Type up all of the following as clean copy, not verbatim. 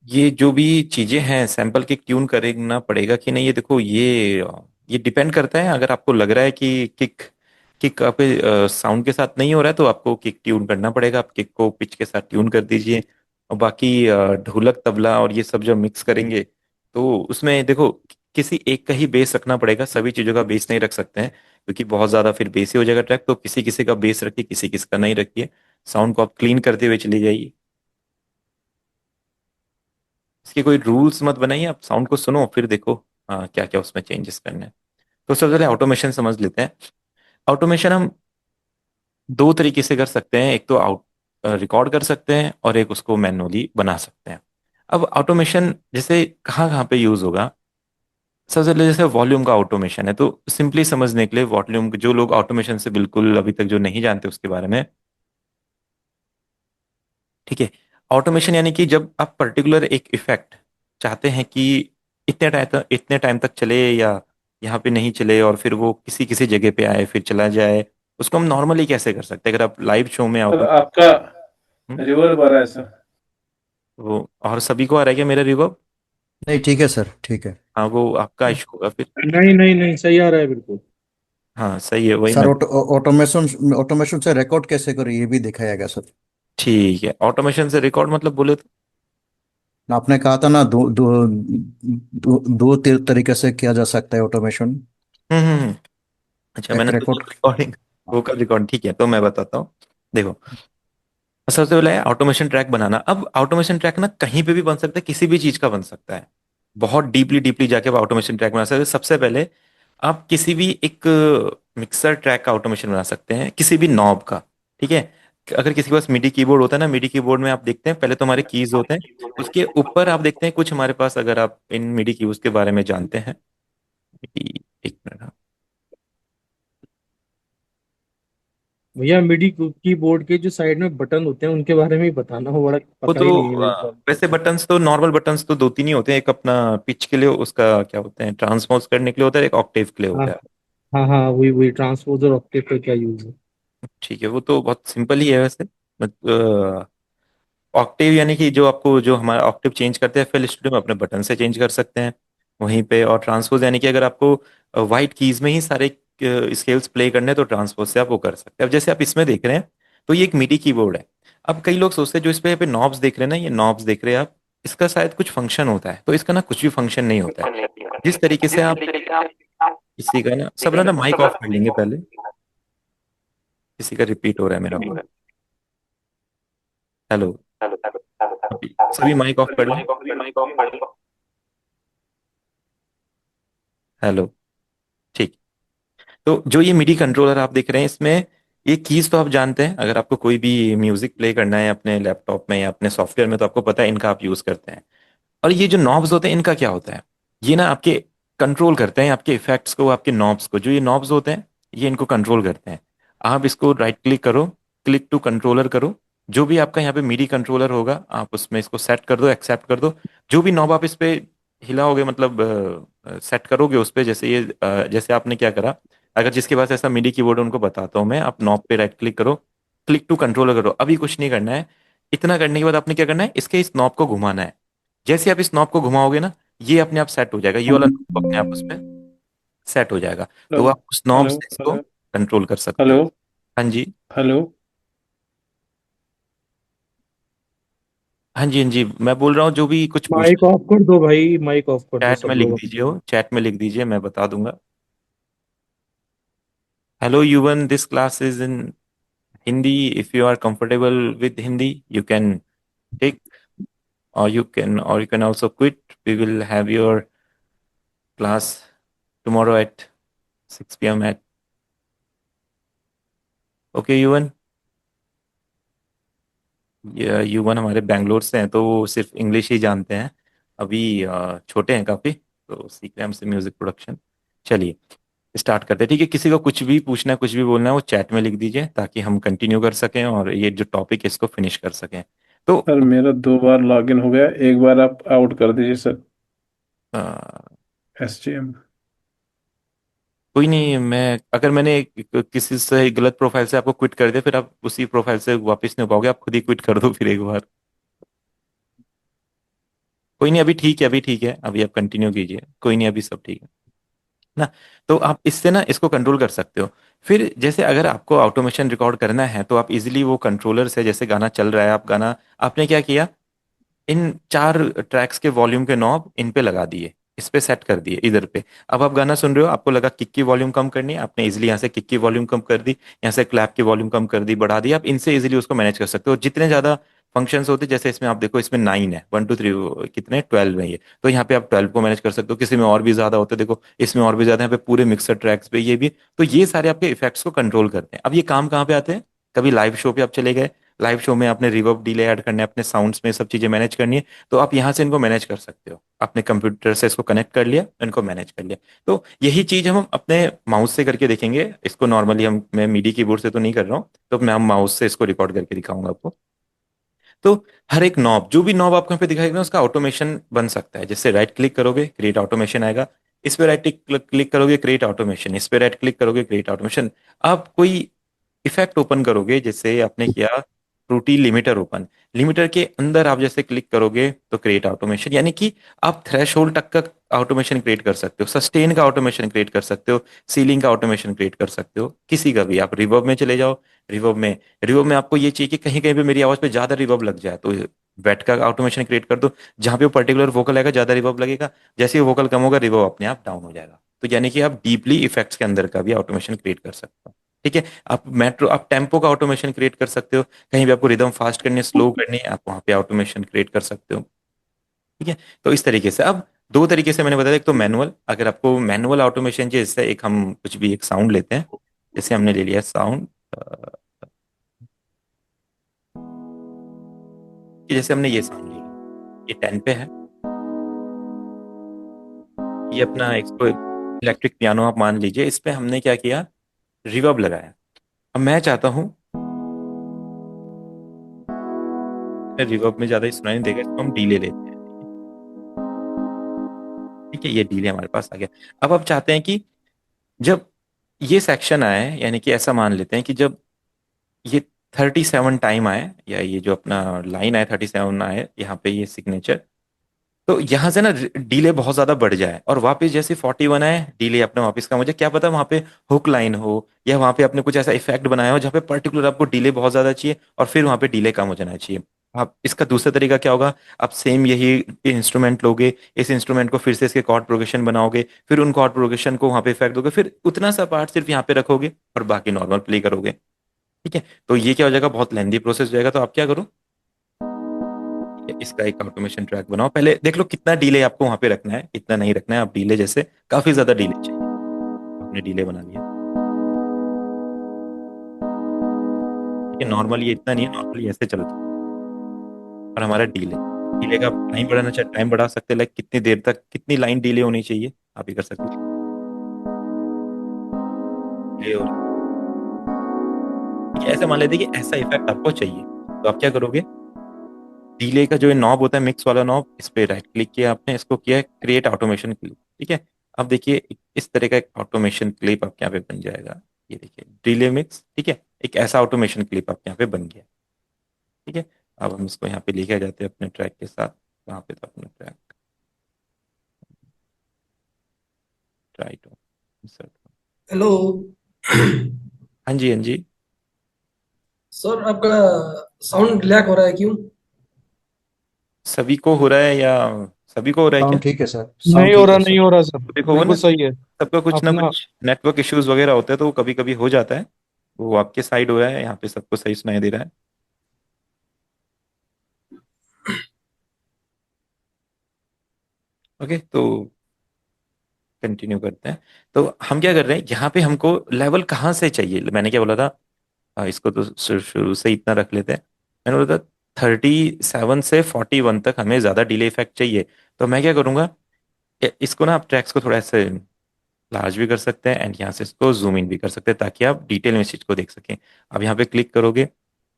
ये जो भी चीजें हैं सैंपल किक ट्यून करना पड़ेगा कि नहीं, ये देखो ये डिपेंड करता है। अगर आपको लग रहा है कि किक किक आपके साउंड के साथ नहीं हो रहा है तो आपको किक ट्यून करना पड़ेगा। आप किक को पिच के साथ ट्यून कर दीजिए। और बाकी ढोलक तबला और ये सब जब मिक्स करेंगे तो उसमें देखो किसी एक का ही बेस रखना पड़ेगा, सभी चीजों का बेस नहीं रख सकते हैं क्योंकि बहुत ज्यादा फिर बेस ही हो जाएगा ट्रैक। तो किसी किसी का बेस रखिए, किसी किसी का नहीं रखिए। साउंड को आप क्लीन करते हुए चले जाइए। इसके कोई रूल्स मत बनाइए, आप साउंड को सुनो फिर देखो क्या क्या उसमें चेंजेस करने हैं। तो सबसे पहले ऑटोमेशन समझ लेते हैं। ऑटोमेशन हम दो तरीके से कर सकते हैं, एक तो आउट रिकॉर्ड कर सकते हैं और एक उसको मैनुअली बना सकते हैं। अब ऑटोमेशन जैसे कहाँ कहाँ पे यूज होगा। सबसे पहले जैसे वॉल्यूम का ऑटोमेशन है, तो सिंपली समझने के लिए वॉल्यूम, जो लोग ऑटोमेशन से बिल्कुल अभी तक जो नहीं जानते उसके बारे में, ठीक है। ऑटोमेशन यानी कि जब आप पर्टिकुलर एक इफेक्ट चाहते हैं कि इतने टाइम तक चले या यहाँ पे नहीं चले और फिर वो किसी किसी जगह पे आए फिर चला जाए, उसको हम नॉर्मली कैसे कर सकते हैं। अगर आप लाइव शो में सर ऑटो आपका रिवर्ब आ रहा है सर। वो और सभी को आ रहा है क्या मेरा रिवर्ब? नहीं, ठीक है सर, ठीक है। हाँ, वो आपका इशू होगा फिर। नहीं नहीं नहीं, सही आ रहा है बिल्कुल। हाँ सही है, वही सर, मैं। ऑटोमेशन ऑटोमेशन से रिकॉर्ड कैसे करें ये भी दिखाएगा सर। ठीक है, ऑटोमेशन से रिकॉर्ड मतलब बोले तो आपने कहा था ना, दो तरीके से किया जा सकता है ऑटोमेशन। हम्म। अच्छा, एक मैंने सोचा रिकॉर्ड। रिकॉर्डिंग, वो का रिकॉर्ड। ठीक है, तो मैं बताता हूँ। देखो, सबसे पहले है ऑटोमेशन ट्रैक बनाना। अब ऑटोमेशन ट्रैक ना कहीं पे भी बन सकता है, किसी भी चीज का बन सकता है। बहुत डीपली डीपली जाके आप ऑटोमेशन ट्रैक बना सकते हैं। सबसे पहले आप किसी भी एक मिक्सर ट्रैक का ऑटोमेशन बना सकते हैं, किसी भी नॉब का। ठीक है। अगर किसी के पास मिडी कीबोर्ड होता है ना, मिडी कीबोर्ड में आप देखते हैं पहले तो हमारे कीज होते हैं, उसके ऊपर आप देखते हैं कुछ हमारे पास, अगर आप इन मिडी कीज के बारे में जानते हैं। एक मिनट, हाँ। भैया मिडी कीबोर्ड के जो साइड में बटन होते हैं उनके बारे में ही बताना, हो बड़ा वो पता तो ही नहीं है मेरे को। वैसे बटन्स तो नॉर्मल बटन्स तो दो तीन ही होते हैं। एक अपना पिच के लिए, उसका क्या होते हैं, ट्रांसपोज करने के लिए होता है, एक ऑक्टेव के लिए हाँ होता है। हाँ हाँ, वही वही ट्रांसपोजर ऑक्टेव का क्या यूज है। ठीक है, वो तो बहुत सिंपल ही है वैसे। ऑक्टेव यानी कि जो आपको जो हमारा ऑक्टेव चेंज करते हैं FL स्टूडियो में अपने बटन से चेंज कर सकते हैं वहीं पे। और ट्रांसपोज यानी कि अगर आपको वाइट कीज में ही सारे स्केल्स प्ले करने हैं तो ट्रांसपोज से आप वो कर सकते हैं। अब जैसे आप इसमें देख रहे हैं तो ये एक मिडी कीबोर्ड है। अब कई लोग सोचते हैं जो इस पे नॉब्स देख रहे हैं ना, ये नॉब्स देख रहे हैं आप, इसका शायद कुछ फंक्शन होता है। तो इसका ना कुछ भी फंक्शन नहीं होता है। जिस तरीके से आप किसी का ना, सब लोग ना माइक ऑफ कर लेंगे पहले। किसी का रिपीट हो रहा है मेरा वो। हेलो। अभी सभी माइक ऑफ कर लें। हेलो। ठीक। तो जो ये मिडी कंट्रोलर आप देख रहे हैं इसमें ये कीज तो आप जानते हैं। अगर आपको कोई भी म्यूजिक प्ले करना है अपने लैपटॉप में या अपने सॉफ्टवेयर में तो आपको पता है इनका आप यूज करते हैं। और ये जो नॉब्स होते हैं इनका क्या होता है, ये ना आपके कंट्रोल करते हैं आपके इफेक्ट्स को, आपके नॉब्स को। जो ये नॉब्स होते हैं ये इनको कंट्रोल करते हैं। आप इसको राइट क्लिक करो, क्लिक टू कंट्रोलर करो। जो भी आपका यहाँ पे मीडी कंट्रोलर होगा आप उसमें इसको सेट कर दो, एक्सेप्ट कर दो। जो भी नॉब आप इस पे हिलाओगे, मतलब सेट करोगे उस पे, जैसे ये जैसे आपने क्या करा। अगर जिसके पास ऐसा मीडी कीबोर्ड है उनको बताता हूँ मैं, आप नॉब पे राइट क्लिक करो, क्लिक टू कंट्रोलर करो। अभी कुछ नहीं करना है। इतना करने के बाद आपने क्या करना है, इसके इस नॉब को घुमाना है। जैसे आप इस नॉब को घुमाओगे ना, ये अपने आप सेट हो जाएगा, ये वाला नॉब अपने आप उस पर सेट हो जाएगा। हेलो तो आप उस नॉब हेलो से इसको हेलो कंट्रोल कर सकते हेलो हैं। हाँ जी। हेलो। हाँ जी, हाँ जी, मैं बोल रहा हूँ जो भी कुछ माइक पूछना ऑफ कर दो भाई, माइक ऑफ कर दो चैट में सब लिख लोग। दीजिए, हो चैट में लिख दीजिए, मैं बता दूंगा। Hello Yuvan, this class is in Hindi. If you are comfortable with Hindi you can take, or you can also quit. We will have your class tomorrow at 6 p.m. at okay युवन। युवन हमारे बैंगलोर से हैं तो वो सिर्फ इंग्लिश ही जानते हैं। अभी छोटे हैं काफ़ी, तो सीख रहे हैं हमसे म्यूज़िक प्रोडक्शन। चलिए स्टार्ट करते हैं। ठीक है, किसी को कुछ भी पूछना है, कुछ भी बोलना है, वो चैट में लिख दीजिए ताकि हम कंटिन्यू कर सकें और ये जो टॉपिक है इसको फिनिश कर सकें। तो सर मेरा 2 बार लॉगिन हो गया, एक बार आप आउट कर दीजिए सर। अ, SGM। कोई नहीं, मैं अगर मैंने किसी से गलत प्रोफाइल से आपको क्विट कर दिया फिर आप उसी प्रोफाइल से वापस नहीं हो पाओगे, आप खुद ही क्विट कर दो फिर एक बार। कोई नहीं, अभी ठीक है, अभी ठीक है, अभी आप कंटिन्यू कीजिए, कोई नहीं, अभी सब ठीक है ना। तो आप इससे ना इसको कंट्रोल कर सकते हो। फिर जैसे अगर आपको ऑटोमेशन रिकॉर्ड करना है तो आप इजीली वो कंट्रोलर से, जैसे गाना चल रहा है, आप गाना, आपने क्या किया, इन 4 ट्रैक्स के वॉल्यूम के नॉब इन पे लगा दिए, इस पे सेट कर दिए इधर पे। अब आप गाना सुन रहे हो, आपको लगा किक की वॉल्यूम कम करनी है, आपने इजीली यहाँ से किक की वॉल्यूम कम कर दी, यहाँ से क्लैप की वॉल्यूम कम कर दी, बढ़ा दी, आप इनसे इजीली उसको मैनेज कर सकते हो। जितने ज्यादा फंक्शंस होते, जैसे इसमें आप देखो, इसमें 9 है, 1 2 3, कितने, 12 है ये, तो यहाँ पे आप 12 को मैनेज कर सकते हो। किसी में और भी ज्यादा होते हैं, देखो इसमें और भी ज्यादा, यहाँ पे पूरे मिक्सर ट्रैक्स पे ये भी। तो ये सारे आपके इफेक्ट्स को कंट्रोल करते हैं। अब ये काम कहाँ पे आते हैं, कभी लाइव शो पे आप चले गए, लाइव शो में आपने रिवर्ब डिले ऐड करना है, अपने साउंड्स में सब चीजें मैनेज करनी है, तो आप यहाँ से इनको मैनेज कर सकते हो। अपने कंप्यूटर से इसको कनेक्ट कर लिया, इनको मैनेज कर लिया। तो यही चीज हम अपने माउस से करके देखेंगे इसको। नॉर्मली हम, मैं मीडी कीबोर्ड से तो नहीं कर रहा हूँ, तो मैं हम माउस से इसको रिकॉर्ड करके दिखाऊंगा आपको। तो हर एक नॉब, जो भी नॉब आपको यहाँ पे दिखाई देगा, उसका ऑटोमेशन बन सकता है। जैसे राइट क्लिक करोगे, क्रिएट ऑटोमेशन आएगा, इस पे राइट क्लिक करोगे, क्रिएट ऑटोमेशन, इस पे राइट क्लिक करोगे, क्रिएट ऑटोमेशन। आप कोई इफेक्ट ओपन करोगे, जैसे आपने किया फ्रूटी लिमिटर ओपन, लिमिटर के अंदर आप जैसे क्लिक करोगे तो क्रिएट ऑटोमेशन, यानी कि आप थ्रेश होल्ड तक का ऑटोमेशन क्रिएट कर सकते हो, सस्टेन का ऑटोमेशन क्रिएट कर सकते हो, सीलिंग का ऑटोमेशन क्रिएट कर सकते हो, किसी का भी। आप रिवर्ब में चले जाओ, रिवर्ब में आपको ये चाहिए कि कहीं कहीं पे मेरी आवाज पे ज्यादा रिवर्ब लग जाए, तो वेट का ऑटोमेशन क्रिएट कर दो, जहां पे वो पर्टिकुलर वोकल आएगा ज्यादा रिवर्ब लगेगा, जैसे ही वोकल कम होगा रिवर्ब अपने आप डाउन हो जाएगा। तो यानी कि आप डीपली इफेक्ट्स के अंदर का भी ऑटोमेशन क्रिएट कर सकते हो। ठीक है। आप टेम्पो का ऑटोमेशन क्रिएट कर सकते हो, कहीं भी आपको रिदम फास्ट करनी है, स्लो करनी है, आप वहां पे ऑटोमेशन क्रिएट कर सकते हो। ठीक है। तो इस तरीके से अब दो तरीके से मैंने बताया, एक तो मैनुअल, अगर आपको मैनुअल ऑटोमेशन चाहिए, जैसे एक हम कुछ भी एक साउंड लेते हैं, जैसे हमने ले लिया साउंड, जैसे हमने ये साउंड ले लिया, ये 10 पे है, ये अपना इसको इलेक्ट्रिक पियानो आप मान लीजिए, इस पे हमने क्या किया, रिवर्ब लगाया। अब मैं चाहता हूँ, रिवर्ब में ज्यादा ही सुनाई नहीं देगा, इसको हम डीले लेते हैं। ठीक है, ये डीले हमारे पास आ गया। अब आप चाहते हैं कि जब ये सेक्शन आए, यानी कि ऐसा मान लेते हैं कि जब ये 37 टाइम आए, या ये जो अपना लाइन आए 37 आए, यहाँ पे ये सिग्नेचर, तो यहाँ से ना डीले बहुत ज्यादा बढ़ जाए, और वापस जैसे 41 आए, डीले अपना वापस कम हो जाए। क्या पता वहां पे हुक लाइन हो, या वहां पे आपने कुछ ऐसा इफेक्ट बनाया हो जहाँ पे पर्टिकुलर आपको डीले बहुत ज्यादा चाहिए, और फिर वहां पे डीले कम हो जाना चाहिए। आप इसका दूसरा तरीका क्या होगा, आप सेम यही इंस्ट्रूमेंट लोगे, इस इंस्ट्रूमेंट को फिर से इसके कॉर्ड प्रोग्रेशन बनाओगे, फिर उन कॉर्ड प्रोग्रेशन को वहां पे इफेक्ट दोगे, फिर उतना सा पार्ट सिर्फ यहाँ पे रखोगे और बाकी नॉर्मल प्ले करोगे। ठीक है। तो ये क्या हो जाएगा, बहुत लेंदी प्रोसेस हो जाएगा। तो आप क्या करो, इसका एक ऑटोमेशन ट्रैक बनाओ, पहले देख लो कितना डीले आपको वहां पे रखना है, कितना नहीं रखना है। आप डीले जैसे काफी ज्यादा डीले चाहिए, आपने डीले बना लिया। ठीक है, नॉर्मली ये इतना नहीं है, नॉर्मली ऐसे चलता है। और हमारा डीले, डीले का टाइम बढ़ाना चाहे टाइम बढ़ा सकते हैं, लाइक कितनी देर तक कितनी लाइन डीले होनी चाहिए, आप ये कर सकते हो। डिले हो रही है, ठीक है, ऐसे मान लेते हैं कि ऐसा इफेक्ट आपको चाहिए, तो आप क्या करोगे, डीले का जो नॉब होता है, मिक्स वाला नॉब, इस पे राइट क्लिक किया आपने, इसको किया क्रिएट ऑटोमेशन क्लिप। ठीक है। अब देखिए इस तरह का एक ऑटोमेशन क्लिप आपके यहाँ पे बन जाएगा। ये देखिए डीले मिक्स, ठीक है, एक ऐसा ऑटोमेशन क्लिप आपके यहाँ पे बन गया। ठीक है। अब हम इसको यहाँ पे लेके आ जाते हैं अपने ट्रैक के साथ। कहाँ पे था अपना track, try to insert। Hello हाँ जी, हाँ जी। सर, आपका साउंड लैग हो रहा है क्यों? सभी को हो रहा है, या सभी को हो रहा है क्या? साउंड ठीक है सर, साउंड नहीं हो ठीक रहा, है नहीं सर। हो रहा सर। तो देखो वो ना, बिल्कुल सही है। सबका कुछ ना अपना कुछ नेटवर्क इश्यूज वगैरह होते हैं, तो वो कभी कभी हो जाता है। वो आपके साइड हो रहा है, यहाँ पे सबको सही सुनाई दे रहा है। ओके, तो कंटिन्यू करते हैं। तो हम क्या कर रहे हैं, यहाँ पे हमको लेवल कहाँ से चाहिए, मैंने क्या बोला था, इसको तो शुरू से ही इतना रख लेते हैं। मैंने बोला था 37 से 41 तक हमें ज्यादा डिले इफेक्ट चाहिए। तो मैं क्या करूंगा, इसको ना आप ट्रैक्स को थोड़ा ऐसे लार्ज भी कर सकते हैं, एंड यहाँ से इसको जूम इन भी कर सकते हैं, ताकि आप डिटेल में इस चीज को देख सकें। अब यहाँ पे क्लिक करोगे,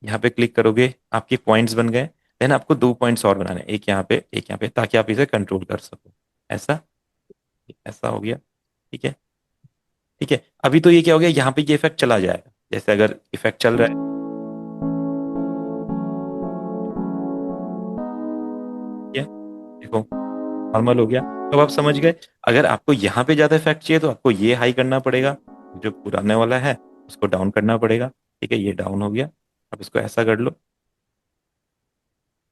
यहाँ पे क्लिक करोगे, आपके पॉइंट्स बन गए। देन आपको 2 पॉइंट्स और बनाने हैं, एक यहाँ पे एक यहाँ पे, ताकि आप इसे कंट्रोल कर सको। ऐसा, ऐसा हो गया। ठीक है। ठीक है। अभी तो ये क्या हो गया, यहाँ पे ये इफेक्ट चला जाएगा, जैसे अगर इफेक्ट चल रहा है, ठीक है, देखो नॉर्मल हो गया। तो आप समझ गए। अगर आपको यहाँ पे ज्यादा इफेक्ट चाहिए तो आपको ये हाई करना पड़ेगा, जो पुराने वाला है उसको डाउन करना पड़ेगा। ठीक है, ये डाउन हो गया। अब इसको ऐसा कर लो।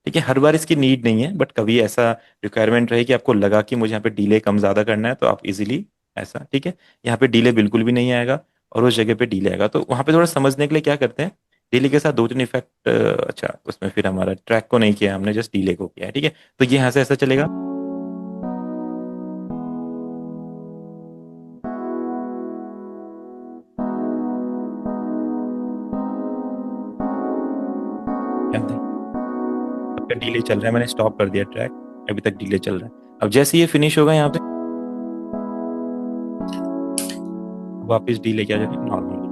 ठीक है, हर बार इसकी नीड नहीं है, बट कभी ऐसा रिक्वायरमेंट रहे कि आपको लगा कि मुझे यहाँ पे डीले कम ज्यादा करना है तो आप इजीली ऐसा। ठीक है, यहाँ पे डीले बिल्कुल भी नहीं आएगा और उस जगह पे डीले आएगा, तो वहां पे थोड़ा समझने के लिए क्या करते हैं, डीले के साथ दो तीन इफेक्ट। अच्छा, उसमें फिर हमारा ट्रैक को नहीं किया हमने, जस्ट डीले को किया है। ठीक है, तो ये यहाँ से ऐसा चलेगा। क्या नहीं, आपका डीले चल रहा है, मैंने स्टॉप कर दिया ट्रैक, अभी तक डीले चल रहा है। अब जैसे ये फिनिश होगा यहाँ पे वापस डीले क्या जाएगा, नॉर्मल हो जाएगा।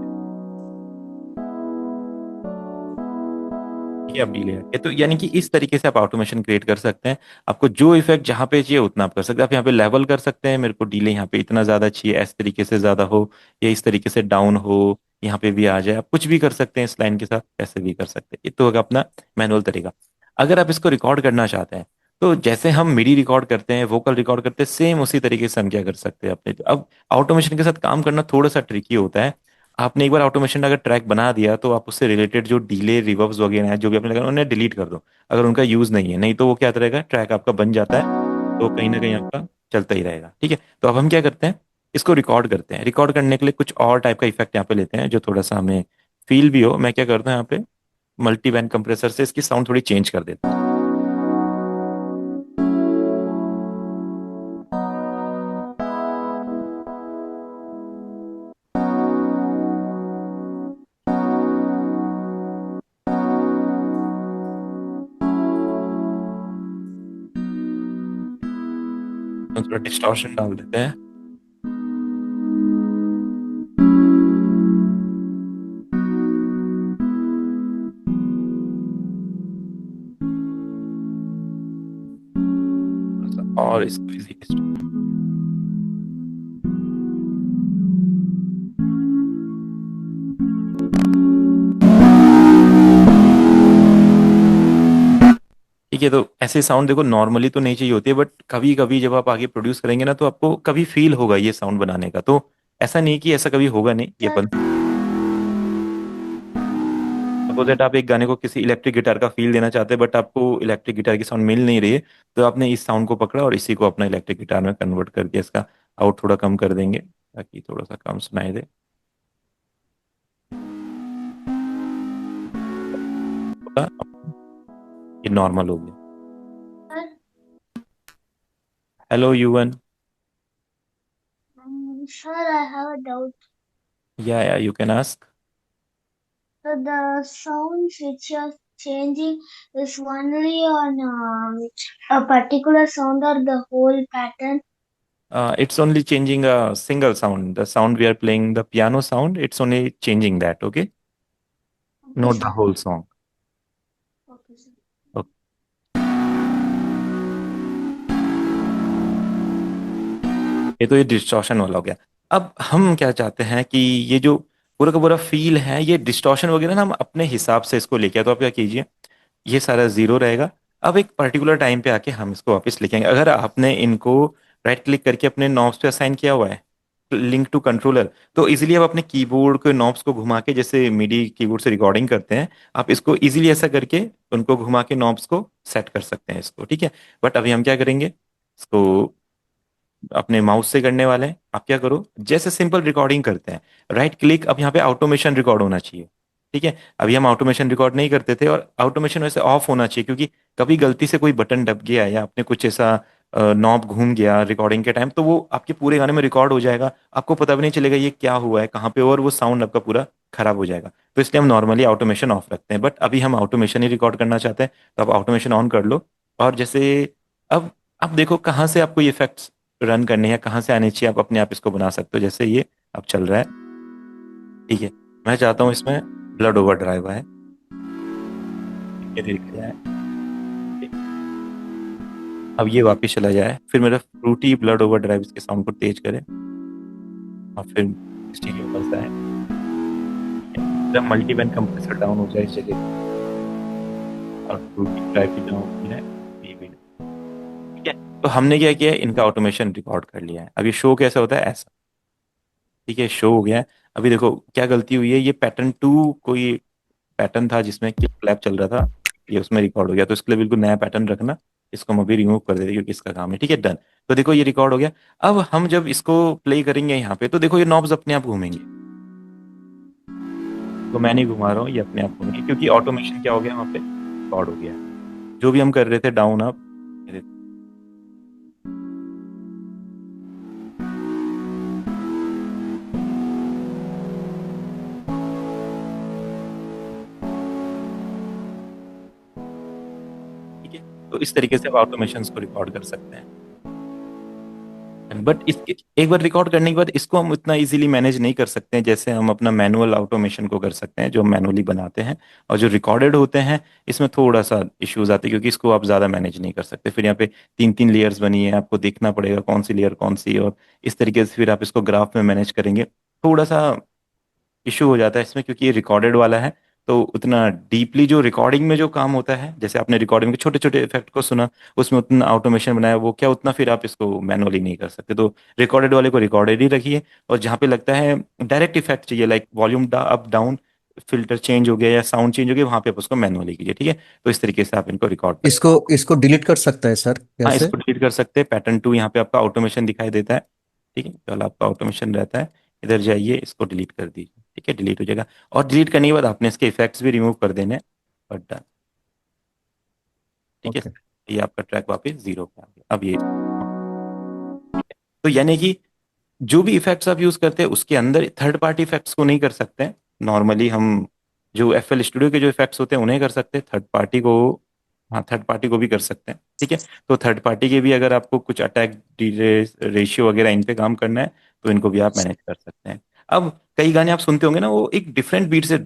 ये अब डीले है तो यानी कि इस तरीके से आप ऑटोमेशन क्रिएट कर सकते हैं। आपको जो इफेक्ट जहां पे चाहिए उतना आप कर सकते हैं। आप यहाँ पे लेवल कर सकते हैं, मेरे को डीले यहाँ पे इतना ज्यादा चाहिए, इस तरीके से ज्यादा हो या इस तरीके से डाउन हो, यहाँ पे भी आ जाए। आप कुछ भी कर सकते हैं इस लाइन के साथ, कैसे भी कर सकते हैं। ये तो होगा अपना मैनुअल तरीका। अगर आप इसको रिकॉर्ड करना चाहते हैं तो जैसे हम मिडी रिकॉर्ड करते हैं, वोकल रिकॉर्ड करते हैं, सेम उसी तरीके से हम क्या कर सकते हैं अपने। अब ऑटोमेशन के साथ काम करना थोड़ा सा ट्रिकी होता है। आपने एक बार ऑटोमेशन अगर ट्रैक बना दिया तो आप उससे रिलेटेड जो डीले रिवर्ब्स वगैरह है जो भी आपने लगा उन्हें डिलीट कर दो, अगर उनका यूज नहीं है। नहीं तो वो क्या रहेगा, ट्रैक आपका बन जाता है तो कहीं ना कहीं आपका चलता ही रहेगा। ठीक है, तो अब हम क्या करते हैं, इसको रिकॉर्ड करते हैं। रिकॉर्ड करने के लिए कुछ और टाइप का इफेक्ट यहाँ पे लेते हैं जो थोड़ा सा हमें फील भी हो। मैं क्या करता हूँ यहाँ पे मल्टी बैंड कंप्रेसर से इसकी साउंड थोड़ी चेंज कर देता हूँ। तो थोड़ा डिस्टॉर्शन डाल देते हैं। थोड़ा सा और इसको इजी। ठीक है, तो ऐसे साउंड देखो नॉर्मली तो नहीं चाहिए होती है, बट कभी कभी जब आप आगे प्रोड्यूस करेंगे ना तो आपको कभी फील होगा ये साउंड बनाने का। तो ऐसा नहीं कि ऐसा कभी होगा नहीं, ये बन। सपोज दैट आप एक गाने को किसी इलेक्ट्रिक गिटार का फील देना चाहते हैं बट आपको इलेक्ट्रिक गिटार की साउंड मिल नहीं रही है, तो आपने इस साउंड को पकड़ा और इसी को अपना इलेक्ट्रिक गिटार में कन्वर्ट करके इसका आउट थोड़ा कम कर देंगे ताकि थोड़ा सा कम सुनाई दे। ये नॉर्मल हो गया। Hello Yuvan. Sir, I have a doubt. या you can ask. So the sounds which you're changing is only on a particular sound or the whole pattern? It's only changing a single sound, the sound we are playing, the piano sound. It's only changing that, okay? Okay, Not the sir. whole song. Okay, sir. Okay. ये distortion वाला हो गया। अब हम क्या चाहते हैं कि ये जो पूरा का पूरा फील है, ये डिस्टॉर्शन वगैरह ना हम अपने हिसाब से इसको लेके आए। तो आप क्या कीजिए, ये सारा जीरो रहेगा। अब एक पर्टिकुलर टाइम पे आके हम इसको वापस लिखेंगे। अगर आपने इनको राइट क्लिक करके अपने नॉब्स पे असाइन किया हुआ है, लिंक टू कंट्रोलर, तो इजीली आप अपने कीबोर्ड के नॉब्स को घुमा के, जैसे मिडी कीबोर्ड से रिकॉर्डिंग करते हैं, आप इसको इजीली ऐसा करके उनको घुमा के नॉब्स को सेट कर सकते हैं इसको। ठीक है, बट अभी हम क्या करेंगे, इसको अपने माउस से करने वाले हैं। आप क्या करो, जैसे सिंपल रिकॉर्डिंग करते हैं, राइट क्लिक, अब यहाँ पे ऑटोमेशन रिकॉर्ड होना चाहिए। ठीक है, अभी हम ऑटोमेशन रिकॉर्ड नहीं करते थे और ऑटोमेशन वैसे ऑफ होना चाहिए, क्योंकि कभी गलती से कोई बटन दब गया या आपने कुछ ऐसा नॉब घूम गया रिकॉर्डिंग के टाइम, तो वो आपके पूरे गाने में रिकॉर्ड हो जाएगा, आपको पता भी नहीं चलेगा ये क्या हुआ है कहाँ पे, और वो साउंड आपका पूरा खराब हो जाएगा। तो इसलिए हम नॉर्मली ऑटोमेशन ऑफ रखते हैं, बट अभी हम ऑटोमेशन ही रिकॉर्ड करना चाहते हैं, तो आप ऑटोमेशन ऑन कर लो। और जैसे अब अब देखो कहाँ से आपको ये इफेक्ट्स रन करने हैं, कहाँ से आने चाहिए, आप अपने आप इसको बना सकते हो। जैसे ये अब चल रहा है, ठीक है, मैं चाहता हूँ इसमें ब्लड ओवर ड्राइव आए, ये दिख रहा है। अब ये वापस चला जाए, फिर मेरा फ्रूटी ब्लड ओवर ड्राइव इसके साउंड को तेज करे और फिर स्टीरियो बजता है। जब मल्टी बैंड कंप्रेसर डाउन हो जाए इस जगह और फ्रूटी ड्राइव भी डाउन होती है, ये भी। ठीक है, तो हमने क्या किया है, इनका ऑटोमेशन रिकॉर्ड कर लिया है। अब ये शो कैसे होता है, ऐसा, ठीक है, शो हो गया है। अभी देखो क्या गलती हुई है, ये पैटर्न टू कोई पैटर्न था जिसमें क्लैप चल रहा था, ये उसमें रिकॉर्ड हो गया, तो इसके लिए बिल्कुल नया पैटर्न रखना। इसको हम अभी रिमूव कर देते क्योंकि इसका काम है, ठीक है, डन। तो देखो ये रिकॉर्ड हो गया। अब हम जब इसको प्ले करेंगे यहाँ पे, तो देखो ये नॉब्स अपने आप घूमेंगे। तो मैं नहीं घुमा रहा हूँ, ये अपने आप घूमेंगे क्योंकि ऑटोमेशन क्या हो गया वहाँ पे, रिकॉर्ड हो गया है। जो भी हम कर रहे थे डाउन अप, ठीक है। तो इस तरीके से आप ऑटोमेशन को रिकॉर्ड कर सकते हैं। बट इसके एक बार रिकॉर्ड करने के बाद इसको हम इतना इजीली मैनेज नहीं कर सकते हैं जैसे हम अपना मैनुअल ऑटोमेशन को कर सकते हैं, जो हम मैनुअली बनाते हैं। और जो रिकॉर्डेड होते हैं इसमें थोड़ा सा इश्यूज आते हैं क्योंकि इसको आप ज़्यादा मैनेज नहीं कर सकते। फिर यहाँ पे तीन तीन लेयर्स बनी है, आपको देखना पड़ेगा कौन सी लेयर कौन सी, और इस तरीके से फिर आप इसको ग्राफ में मैनेज करेंगे। थोड़ा सा इशू हो जाता है इसमें क्योंकि ये रिकॉर्डेड वाला है। तो उतना डीपली जो रिकॉर्डिंग में जो काम होता है, जैसे आपने रिकॉर्डिंग के छोटे छोटे इफेक्ट को सुना, उसमें उतना ऑटोमेशन बनाया, वो क्या उतना फिर आप इसको मैनुअली नहीं कर सकते। तो रिकॉर्डेड वाले को रिकॉर्डेड ही रखिए, और जहाँ पे लगता है डायरेक्ट इफेक्ट चाहिए, like volume up down, filter change हो गया या साउंड चेंज हो गया, वहाँ पे आप उसको मैनुअली कीजिए, ठीक है। तो इस तरीके से आप इनको रिकॉर्ड कर, इसको इसको डिलीट कर सकता है सर, हाँ कैसे? इसको डिलीट कर सकते हैं। पैटर्न टू यहाँ पे आपका ऑटोमेशन दिखाई देता है, ठीक है, चलो आपका ऑटोमेशन रहता है। इधर जाइए, इसको डिलीट कर दीजिए, ठीक है, डिलीट हो जाएगा। और डिलीट करने के बाद आपने इसके इफेक्ट्स भी रिमूव कर देने हैं, और डन, ठीक है। ओके। ये आपका ट्रैक वापस जीरो पे आ गया। अब ये, तो यानी कि जो भी इफेक्ट्स आप यूज करते हैं उसके अंदर थर्ड पार्टी इफेक्ट्स को नहीं कर सकते हैं। नॉर्मली हम जो FL स्टूडियो के जो इफेक्ट्स होते हैं उन्हें कर सकते हैं, थर्ड पार्टी को, हाँ थर्ड पार्टी को भी कर सकते हैं, ठीक है। तो थर्ड पार्टी के भी अगर आपको कुछ अटैक रेशियो वगैरह इन पे काम करना है तो इनको भी आप मैनेज कर सकते हैं। अब कई गाने आप सुनते होंगे ना, वो एक डिफरेंट बीट से,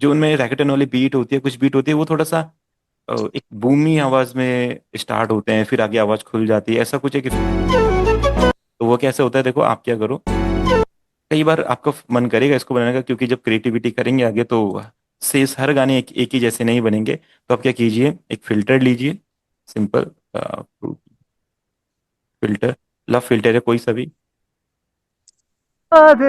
जो उनमें रैकेटन वाली बीट होती है, कुछ बीट होती है वो थोड़ा सा एक बूमी आवाज में स्टार्ट होते हैं, फिर आगे आवाज खुल जाती है, ऐसा कुछ है कि, तो वो कैसे होता है, देखो आप क्या करो, कई बार आपका मन करेगा इसको बनाने का, क्योंकि जब क्रिएटिविटी करेंगे आगे तो सेस हर गाने एक ही जैसे नहीं बनेंगे। तो आप क्या कीजिए, एक फिल्टर लीजिए, सिंपल फिल्टर, लव फिल्टर है कोई सा भी, ठीक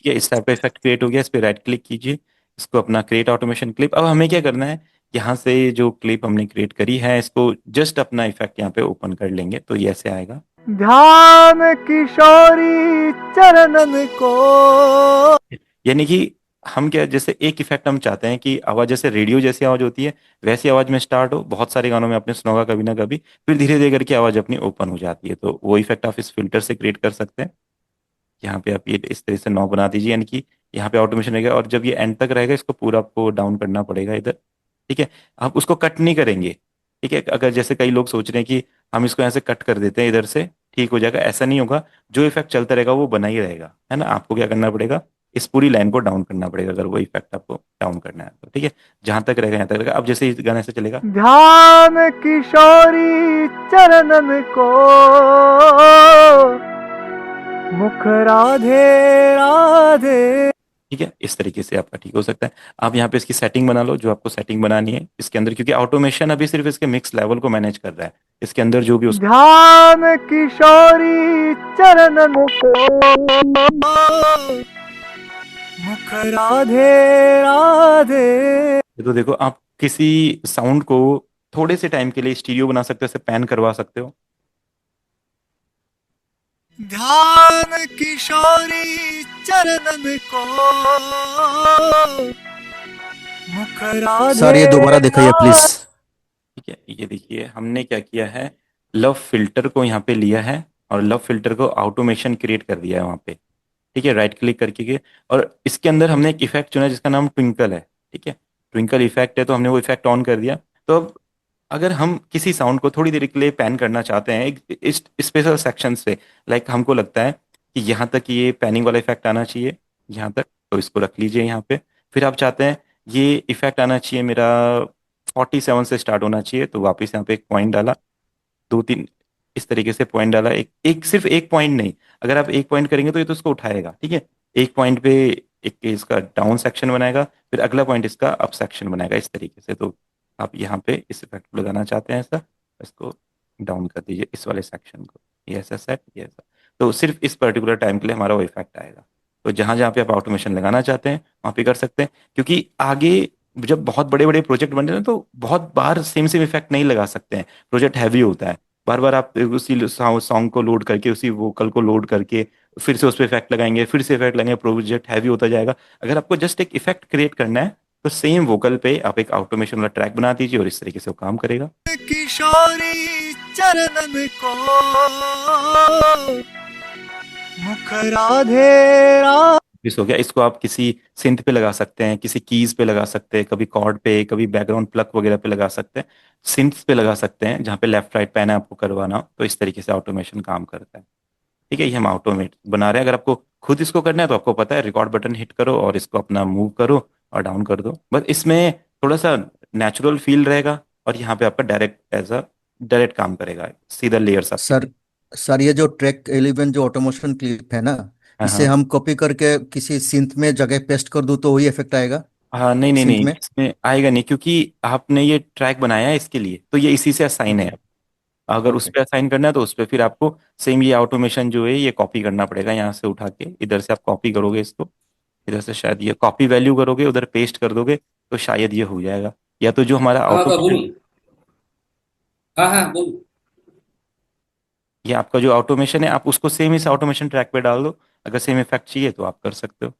है। इस टाइप का इफेक्ट क्रिएट हो गया, इस पे राइट क्लिक कीजिए, इसको अपना क्रिएट ऑटोमेशन क्लिप। अब हमें क्या करना है, यहाँ से जो क्लिप हमने क्रिएट करी है इसको जस्ट अपना इफेक्ट यहाँ पे ओपन कर लेंगे, तो ये ऐसे आएगा। ध्यान किशोरी चरणन को। यानी कि हम क्या, जैसे एक इफेक्ट हम चाहते हैं कि आवाज जैसे रेडियो जैसी आवाज होती है वैसी आवाज में स्टार्ट हो, बहुत सारे गानों में आपने सुना होगा कभी ना कभी, फिर धीरे धीरे करके आवाज अपनी ओपन हो जाती है। तो वो इफेक्ट आप इस फिल्टर से क्रिएट कर सकते हैं। यहाँ पे आप ये इस तरह से नौ बना दीजिए, यानी कि यहाँ पे ऑटोमेशन रहेगा, और जब ये एंड तक रहेगा इसको पूरा आपको डाउन करना पड़ेगा इधर, ठीक है। आप उसको कट नहीं करेंगे, ठीक है। अगर जैसे कई लोग सोच रहे हैं कि हम इसको यहाँ से कट कर देते हैं इधर से ठीक हो जाएगा, ऐसा नहीं होगा। जो इफेक्ट चलता रहेगा वो बना ही रहेगा, है ना। आपको क्या करना पड़ेगा, इस पूरी लाइन को डाउन करना पड़ेगा अगर वो इफेक्ट आपको डाउन करना है तो, ठीक है। जहां तक रहेगा यहाँ तक रहेगा। अब जैसे इस गाने से चलेगा, ध्यान किशोरी चरणन को, मुख राधे राधे। ठीक है, इस तरीके से आपका ठीक हो सकता है। आप यहाँ पे इसकी सेटिंग बना लो जो आपको सेटिंग बनानी है इसके अंदर, क्योंकि ऑटोमेशन अभी सिर्फ इसके मिक्स लेवल को मैनेज कर रहा है, इसके अंदर जो भी उसको, ध्यान किशोरी चरणन को, मुख राधे राधे। ये तो देखो आप किसी साउंड को थोड़े से टाइम के लिए स्टीरियो बना सकते हो, इसे पैन करवा सकते हो। ध्यान किशोरी चरणन को, मुख राधे। सर ये दोबारा दिखाइए प्लीज। ठीक है, ये देखिए हमने क्या किया है, लव फिल्टर को यहाँ पे लिया है और लव फिल्टर को ऑटोमेशन क्रिएट कर दिया है वहाँ पे, ठीक है, राइट क्लिक करके के। और इसके अंदर हमने एक इफेक्ट चुना जिसका नाम ट्विंकल है, ठीक है, ट्विंकल इफेक्ट है, तो हमने वो इफेक्ट ऑन कर दिया। तो अब अगर हम किसी साउंड को थोड़ी देर के लिए पैन करना चाहते हैं एक इस स्पेशल सेक्शन से, लाइक हमको लगता है कि यहाँ तक ये पैनिंग वाला इफेक्ट आना चाहिए यहाँ तक, तो इसको रख लीजिए यहाँ पे। फिर आप चाहते हैं ये इफेक्ट आना चाहिए मेरा 47 से स्टार्ट होना चाहिए, तो वापस यहाँ पे एक पॉइंट डाला, दो तीन इस तरीके से पॉइंट डाला, एक एक सिर्फ एक पॉइंट नहीं, अगर आप एक पॉइंट करेंगे तो ये तो इसको उठाएगा, ठीक है। एक पॉइंट पे एक इसका डाउन सेक्शन बनाएगा, फिर अगला पॉइंट इसका अप सेक्शन बनाएगा, इस तरीके से। तो आप यहाँ पे इस इफेक्ट को लगाना चाहते हैं ऐसा, इसको डाउन कर दीजिए इस वाले सेक्शन को, ये ऐसा सेट, ये ऐसा। तो सिर्फ इस पर्टिकुलर टाइम के लिए हमारा वो इफेक्ट आएगा। तो जहां जहां पे आप ऑटोमेशन लगाना चाहते हैं वहां पे कर सकते हैं, क्योंकि आगे जब बहुत बड़े बड़े प्रोजेक्ट बनते हैं ना, तो बहुत बार सेम सेम इफेक्ट नहीं लगा सकते हैं, प्रोजेक्ट हैवी होता है। बार बार आप उसी सॉन्ग को लोड करके, उसी वोकल को लोड करके फिर से उस पर इफेक्ट लगाएंगे, फिर से इफेक्ट लगाएंगे, प्रोजेक्ट हैवी होता जाएगा। अगर आपको जस्ट एक इफेक्ट क्रिएट करना है तो सेम वोकल पे आप एक ऑटोमेशन वाला ट्रैक बना दीजिए और इस तरीके से वो काम करेगा। किशोरी चरणन को मुखराधे इस हो गया, इसको आप किसी सिंथ पे लगा सकते हैं, किसी कीज पे लगा सकते हैं, कभी कॉर्ड पे, कभी बैकग्राउंड प्लग वगैरह पे लगा सकते हैं, सिंथ पे लगा सकते हैं जहाँ पे लेफ्ट राइट पैन है आपको करवाना हो। तो इस तरीके से ऑटोमेशन काम करता है। ठीक है, ये हम ऑटोमेट बना रहे हैं। अगर आपको खुद इसको करना है तो आपको पता है, रिकॉर्ड बटन हिट करो और इसको अपना मूव करो और डाउन कर दो, बस इसमें थोड़ा सा नेचुरल फील रहेगा और यहाँ पे आपका डायरेक्ट एज अ डायरेक्ट काम करेगा, सीधा लेयर्स आपकी। सर सर ये जो ट्रैक 11 जो ऑटोमेशन क्लिप है ना, हाँ इसे हाँ हम कॉपी करके किसी सिंथ में जगह पेस्ट कर दूं तो वही इफेक्ट आएगा हाँ, नहीं नहीं सिंथ नहीं, में? इसमें आएगा नहीं, क्योंकि आपने ये ट्रैक बनाया है इसके लिए, तो ये इसी से असाइन है। ओके। अगर उस ओके। पर असाइन करना है तो उस पर फिर आपको सेम ये ऑटोमेशन जो है ये कॉपी करना पड़ेगा, यहाँ से उठा के इधर से आप कॉपी करोगे इसको, इधर से शायद ये कॉपी वैल्यू करोगे, उधर पेस्ट कर दोगे तो शायद ये हो जाएगा। या तो जो हमारा हाँ का ऑटोमेशन, बोलू। हाँ हाँ बोलू। ये आपका जो ऑटोमेशन है आप उसको सेम इस ऑटोमेशन ट्रैक पे डाल दो, अगर सेम इफेक्ट चाहिए तो आप कर सकते हो।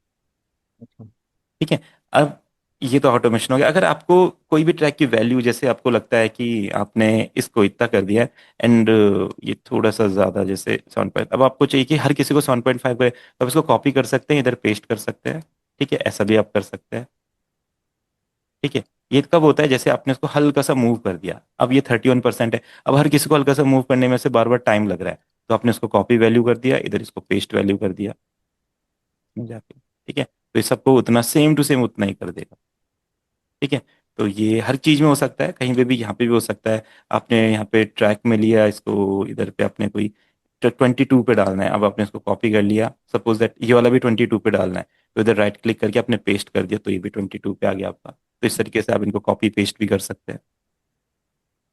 अच्छा। ठीक है। अब ये तो ऑटोमेशन हो गया। अगर आपको कोई भी ट्रैक की वैल्यू, जैसे आपको लगता है कि आपने इसको इतना कर दिया है एंड ये थोड़ा सा ज्यादा, जैसे 7 अब आपको चाहिए कि हर किसी को 7.5 करे, तो आप इसको कॉपी कर सकते हैं, इधर पेस्ट कर सकते हैं। ठीक है, ऐसा भी आप कर सकते हैं। ठीक है, ये कब होता है, जैसे आपने इसको हल्का सा मूव कर दिया, अब ये 31% है, अब हर किसी को हल्का सा मूव करने में से बार बार टाइम लग रहा है, तो आपने इसको कॉपी वैल्यू कर दिया, इधर इसको पेस्ट वैल्यू कर दिया जाके। ठीक है, तो ये सबको उतना सेम टू सेम उतना ही कर देगा। ठीक है, तो ये हर चीज में हो सकता है, कहीं पे भी, यहाँ पे भी हो सकता है। आपने यहाँ पे ट्रैक में लिया इसको, इधर पे आपने कोई 22 पे डालना है, अब आपने इसको कॉपी कर लिया, सपोज दैट ये वाला भी 22 पे डालना है, तो इधर राइट क्लिक करके आपने पेस्ट कर दिया, तो ये भी 22 पे आ गया आपका। तो इस तरीके से आप इनको कॉपी पेस्ट भी कर सकते हैं।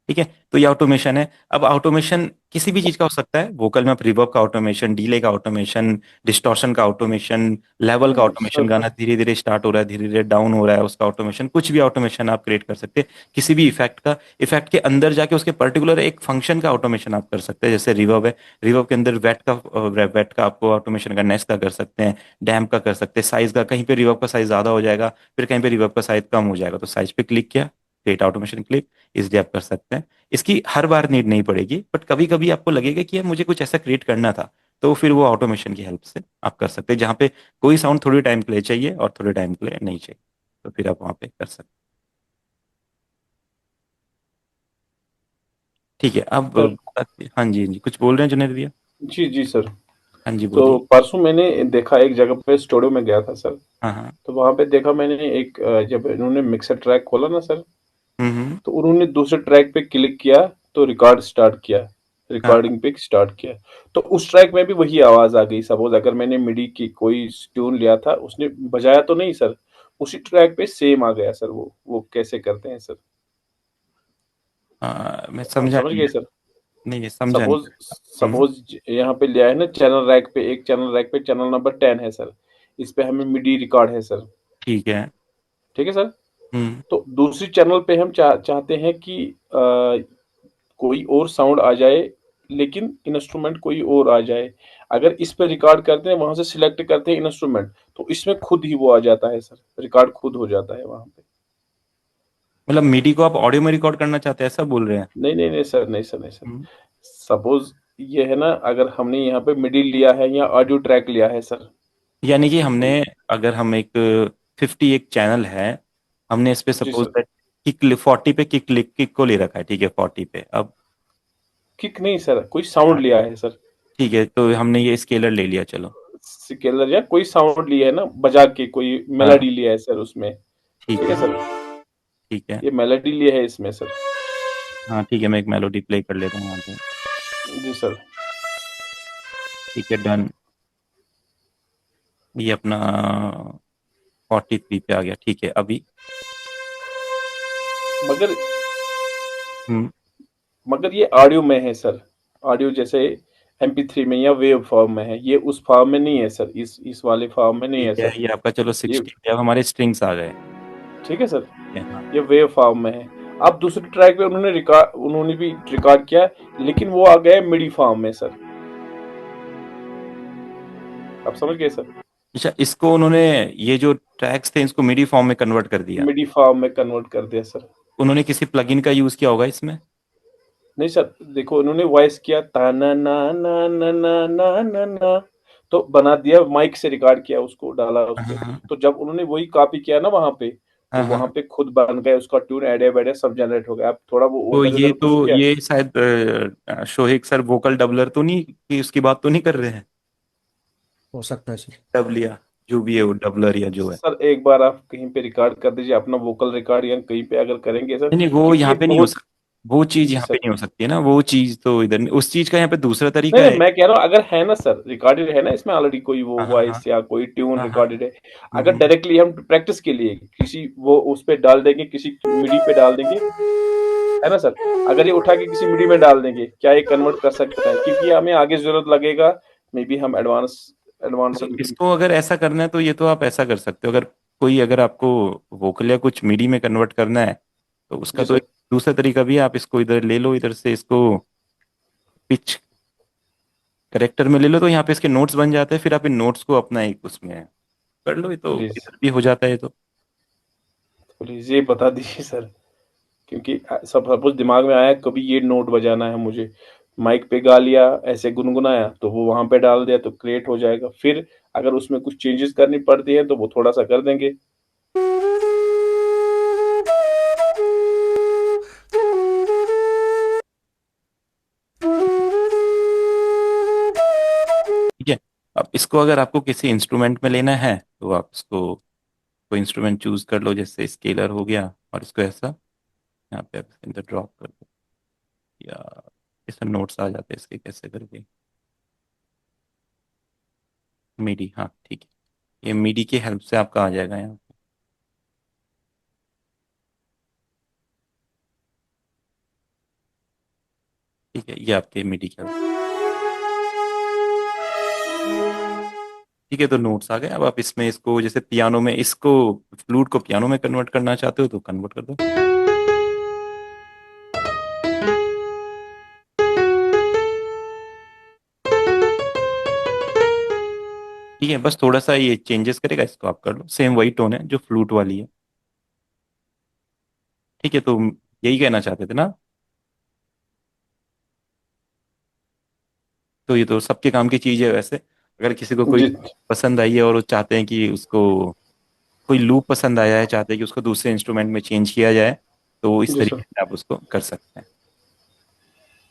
ठीक है, तो ये ऑटोमेशन है। अब ऑटोमेशन किसी भी चीज का हो सकता है, वोकल में आप रिवर्ब का ऑटोमेशन, डिले का ऑटोमेशन, डिस्टॉर्शन का ऑटोमेशन, लेवल का ऑटोमेशन, सर गाना धीरे धीरे स्टार्ट हो रहा है धीरे धीरे डाउन हो रहा है उसका ऑटोमेशन, कुछ भी ऑटोमेशन आप क्रिएट कर सकते हैं। किसी भी इफेक्ट का, इफेक्ट के अंदर जाके उसके पर्टिकुलर एक फंक्शन का ऑटोमेशन आप कर सकते हैं। जैसे रिवर्ब है, रिवर्ब के अंदर वेट का आपको ऑटोमेशन करना है, इसका कर सकते हैं, डैम्प का कर सकते हैं, साइज का, कहीं पे रिवर्ब का साइज ज्यादा हो जाएगा, फिर कहीं पे रिवर्ब का साइज कम हो जाएगा, तो साइज पे क्लिक किया, क्रिएट ऑटोमेशन क्लिप, इसलिए आप कर सकते हैं। इसकी हर बार नीड नहीं पड़ेगी, बट कभी कभी आपको लगेगा कि यार मुझे कुछ ऐसा क्रिएट करना था, तो फिर वो ऑटोमेशन की हेल्प से आप कर सकते हैं, जहाँ पे कोई साउंड थोड़ी टाइम के लिए चाहिए और थोड़े टाइम के लिए नहीं चाहिए, तो फिर आप वहाँ पे कर सकते हैं। ठीक है, अब सर हाँ जी हाँ जी, कुछ बोल रहे हैं जुनेद भैया? जी जी सर। हाँ जी तो बोलिए। परसों मैंने देखा, एक जगह पे स्टूडियो में गया था सर। हाँ हाँ। तो वहां पे देखा मैंने एक जब इन्होंने मिक्सर ट्रैक खोला ना सर, हम्म। तो उन्होंने दूसरे ट्रैक पे क्लिक किया तो रिकॉर्ड स्टार्ट किया, हाँ रिकॉर्डिंग पे स्टार्ट किया। तो उस ट्रैक में भी वही आवाज आ गई। सपोज अगर मैंने मिडी की कोई ट्यून लिया था, उसने बजाया तो नहीं सर, उसी ट्रैक पे सेम आ गया सर। वो कैसे करते हैं सर? हाँ, मैं आप समझा समझ नहीं। गए सर? नहीं ये समझा नहीं। सपोज हम्म। सपोज यहाँ पे लिया है ना चैनल रैक पे, एक चैनल रैक पे चैनल नंबर 10 है सर, इस पे हमें मिडी रिकॉर्ड है सर। ठीक है। ठीक है सर। हम्म। तो दूसरी चैनल पे हम चाहते हैं कि कोई और साउंड आ जाए, लेकिन इंस्ट्रूमेंट कोई और आ जाए। अगर इस पे रिकॉर्ड करते हैं, वहां से सिलेक्ट करते हैं इंस्ट्रूमेंट, तो इसमें खुद ही वो आ जाता है सर, रिकॉर्ड खुद हो जाता है वहां पे। मतलब मीडी को आप ऑडियो में रिकॉर्ड करना चाहते हैं, ऐसा बोल रहे हैं? नहीं नहीं नहीं सर, नहीं सर, नहीं सर। हम्म। सपोज ये है ना, अगर हमने यहाँ पे मिडी लिया है या ऑडियो ट्रैक लिया है सर। यानी कि हमने, अगर हम एक 50 एक चैनल है, हमने इस पे जी सपोज सर। दैट किक 40 पे किक को ले रखा है, ठीक है 40 पे, अब किक नहीं सर, कोई साउंड लिया है सर। ठीक है, तो हमने ये स्केलर ले लिया, चलो। स्केलर या कोई साउंड लिया है ना, बजा के कोई हाँ मेलोडी लिया है सर उसमें। ठीक ठीक है है। सर। ठीक है। ये मेलोडी लिया है इसमें सर। हाँ ठीक है, मैं एक मेलोडी प्ले कर लेता हूँ यहाँ पे। जी सर। ठीक है, डन। ये अपना 43 पे आ गया, ठीक है अभी। मगर हम्म। मगर ये ऑडियो में है सर, ऑडियो जैसे MP3 में या वेव फॉर्म में है, ये उस फॉर्म में नहीं है सर, इस वाले फॉर्म में नहीं है ठीक है, सर। ये आपका चलो ये 16 अब हमारे स्ट्रिंग्स आ गए। ठीक है सर, ठीक है, हाँ। ये वेव फॉर्म में है। अब दूसरे ट्रैक पे उन्होंने भी रिकॉर्ड किया, लेकिन वो आ गया मिडी फॉर्म में सर। आप समझ गए सर? अच्छा, इसको उन्होंने, ये जो ट्रैक्स थे इसको मिडी फॉर्म में कन्वर्ट कर दिया। मिडी फॉर्म में कन्वर्ट कर दिया सर। उन्होंने किसी प्लगइन का यूज किया होगा इसमें? नहीं सर, देखो उन्होंने वॉइस किया ता ना ना ना ना ना ना ना ना, तो बना दिया, माइक से रिकॉर्ड किया, उसको डाला उस पे। हाँ तो जब उन्होंने वही कॉपी किया ना वहां पे, तो हाँ हाँ। वहां पे खुद बन गया, उसका ट्यून एडे बैडे सब जनरेट हो गया। अब थोड़ा वो तो उधर ये इधर कुछ किया। ये शायद शोहेक सर वोकल डबलर तो नहीं कि उसकी बात तो नहीं कर रहे हैं? हो सकता है सर। डबल या जो भी है वो डबलर या जो है। सर एक बार आप कहीं पे रिकॉर्ड कर दीजिए अपना वोकल रिकॉर्ड, या कहीं पे अगर करेंगे सर, नहीं नहीं, वो क्योंकि यहाँ ये पे नहीं हो बहुत। सकती, वो चीज जी यहाँ पे सर। नहीं हो सकती है ना, वो चीज तो इधर नहीं, उस चीज का यहाँ पे दूसरा तरीका नहीं नहीं, है। मैं कह रहा हूँ अगर है ना सर, रिकॉर्डेड है ना इसमें ऑलरेडी कोई वो हाँ हाँ हाँ वॉइस या कोई ट्यून हाँ हाँ। रिकॉर्डेड है, अगर डायरेक्टली हम प्रैक्टिस के लिए किसी वो उस पे डाल देंगे, किसी मिडी पे डाल देंगे, है ना सर, अगर ये उठा के किसी मिडी में डाल देंगे, क्या ये कन्वर्ट कर सकता है? क्योंकि हमें आगे जरूरत लगेगा, मे बी हम एडवांस। तो इसको अगर ऐसा करना है तो ये तो आप ऐसा कर सकते हो, अगर आपको वोकल या कुछ मिडी में कन्वर्ट करना है तो उसका जी तो सर। एक दूसरा तरीका भी है। आप इसको इधर ले लो, इधर से इसको पिच करेक्टर में ले लो, तो यहाँ पे इसके नोट्स बन जाते हैं, फिर आप इन नोट्स को अपना एक उसमें कर लो, ये तो प्लीज इधर भी हो जाता है ये तो। प्लीज ये बता दीजिए सर, क्योंकि सब सपोज दिमाग में आया कभी ये नोट बजाना है मुझे, माइक पे गा लिया, ऐसे गुनगुनाया, तो वो वहां पे डाल दिया तो क्रिएट हो जाएगा। फिर अगर उसमें कुछ चेंजेस करनी पड़ती है तो वो थोड़ा सा कर देंगे। ठीक है, अब इसको अगर आपको किसी इंस्ट्रूमेंट में लेना है तो आप इसको कोई इंस्ट्रूमेंट चूज कर लो, जैसे स्केलर हो गया, और इसको ऐसा यहाँ पे आप अंदर ड्रॉप कर दो, या इसमें नोट्स आ जाते हैं इसके कैसे करके। मीडी, हाँ ठीक है, ये मीडी की हेल्प से आपका आ जाएगा यहाँ पे। ठीक है, ये आपके मीडी की हेल्प। ठीक है, तो नोट्स आ गए। अब आप इसमें इसको जैसे पियानो में, इसको फ्लूट को पियानो में कन्वर्ट करना चाहते हो तो कन्वर्ट कर दो। ठीक है, बस थोड़ा सा ये चेंजेस करेगा, इसको आप कर लो, सेम वही टोन है जो फ्लूट वाली है। ठीक है, तो यही कहना चाहते थे ना? तो ये तो सबके काम की चीज़ है वैसे। अगर किसी को कोई जी पसंद आई है और वो चाहते हैं कि उसको कोई लूप पसंद आया है, चाहते हैं कि उसको दूसरे इंस्ट्रूमेंट में चेंज किया जाए, तो इस जी तरीके सर। से आप उसको कर सकते हैं।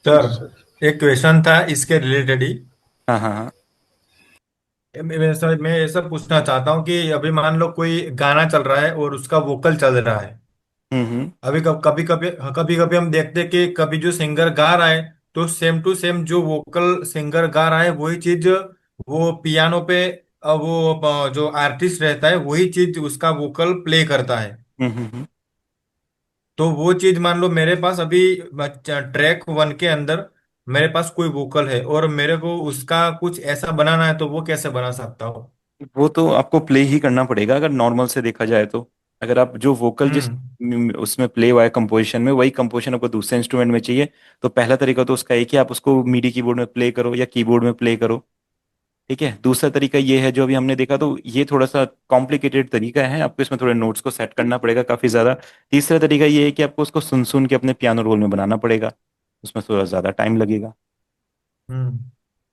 जी सर। सर एक क्वेश्चन था इसके रिलेटेड ही। हाँ हाँ हाँ। मैं ऐसा पूछना चाहता हूँ कि अभी मान लो कोई गाना चल रहा है और उसका वोकल चल रहा है। हम्म। अभी कभी कभी हम देखते हैं कि कभी जो सिंगर गा रहा है तो सेम टू सेम जो वोकल सिंगर गा रहा है वही चीज वो पियानो पे जो आर्टिस्ट रहता है वही चीज उसका वोकल प्ले करता है। हम्म। तो वो चीज मान लो मेरे पास अभी ट्रैक वन के अंदर मेरे पास कोई वोकल है और मेरे को उसका कुछ ऐसा बनाना है तो वो कैसे बना सकता हूँ? वो तो आपको प्ले ही करना पड़ेगा अगर नॉर्मल से देखा जाए तो। अगर आप जो वोकल जिस हम्म। उसमें प्ले हुआ है कंपोजिशन में, वही कंपोजिशन आपको दूसरे इंस्ट्रूमेंट में चाहिए, तो पहला तरीका तो उसका एक ही, आप उसको मीडी कीबोर्ड में प्ले करो या कीबोर्ड में प्ले करो। ठीक है, दूसरा तरीका ये है जो अभी हमने देखा, तो ये थोड़ा सा कॉम्प्लिकेटेड तरीका है, आपको इसमें थोड़े नोट्स को सेट करना पड़ेगा काफी ज्यादा। तीसरा तरीका ये है कि आपको उसको सुन सुन के अपने पियानो रोल में बनाना पड़ेगा, उसमें थोड़ा ज्यादा टाइम लगेगा, हम्म।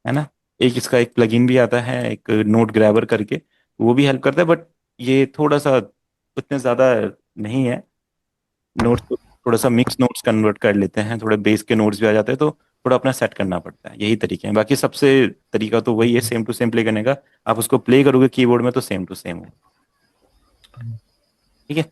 है ना। एक इसका एक प्लगइन भी आता है, एक नोट ग्रैबर करके, वो भी हेल्प करता है, बट ये थोड़ा सा उतने ज्यादा नहीं है। नोट्स तो थोड़ा सा मिक्स नोट्स कन्वर्ट कर लेते हैं, थोड़े बेस के नोट्स भी आ जाते हैं, तो थोड़ा अपना सेट करना पड़ता है, यही तरीके हैं। बाकी सबसे तरीका तो वही है, सेम टू सेम प्ले करने का। आप उसको प्ले करोगे कीबोर्ड में तो सेम टू सेम हो। ठीक है,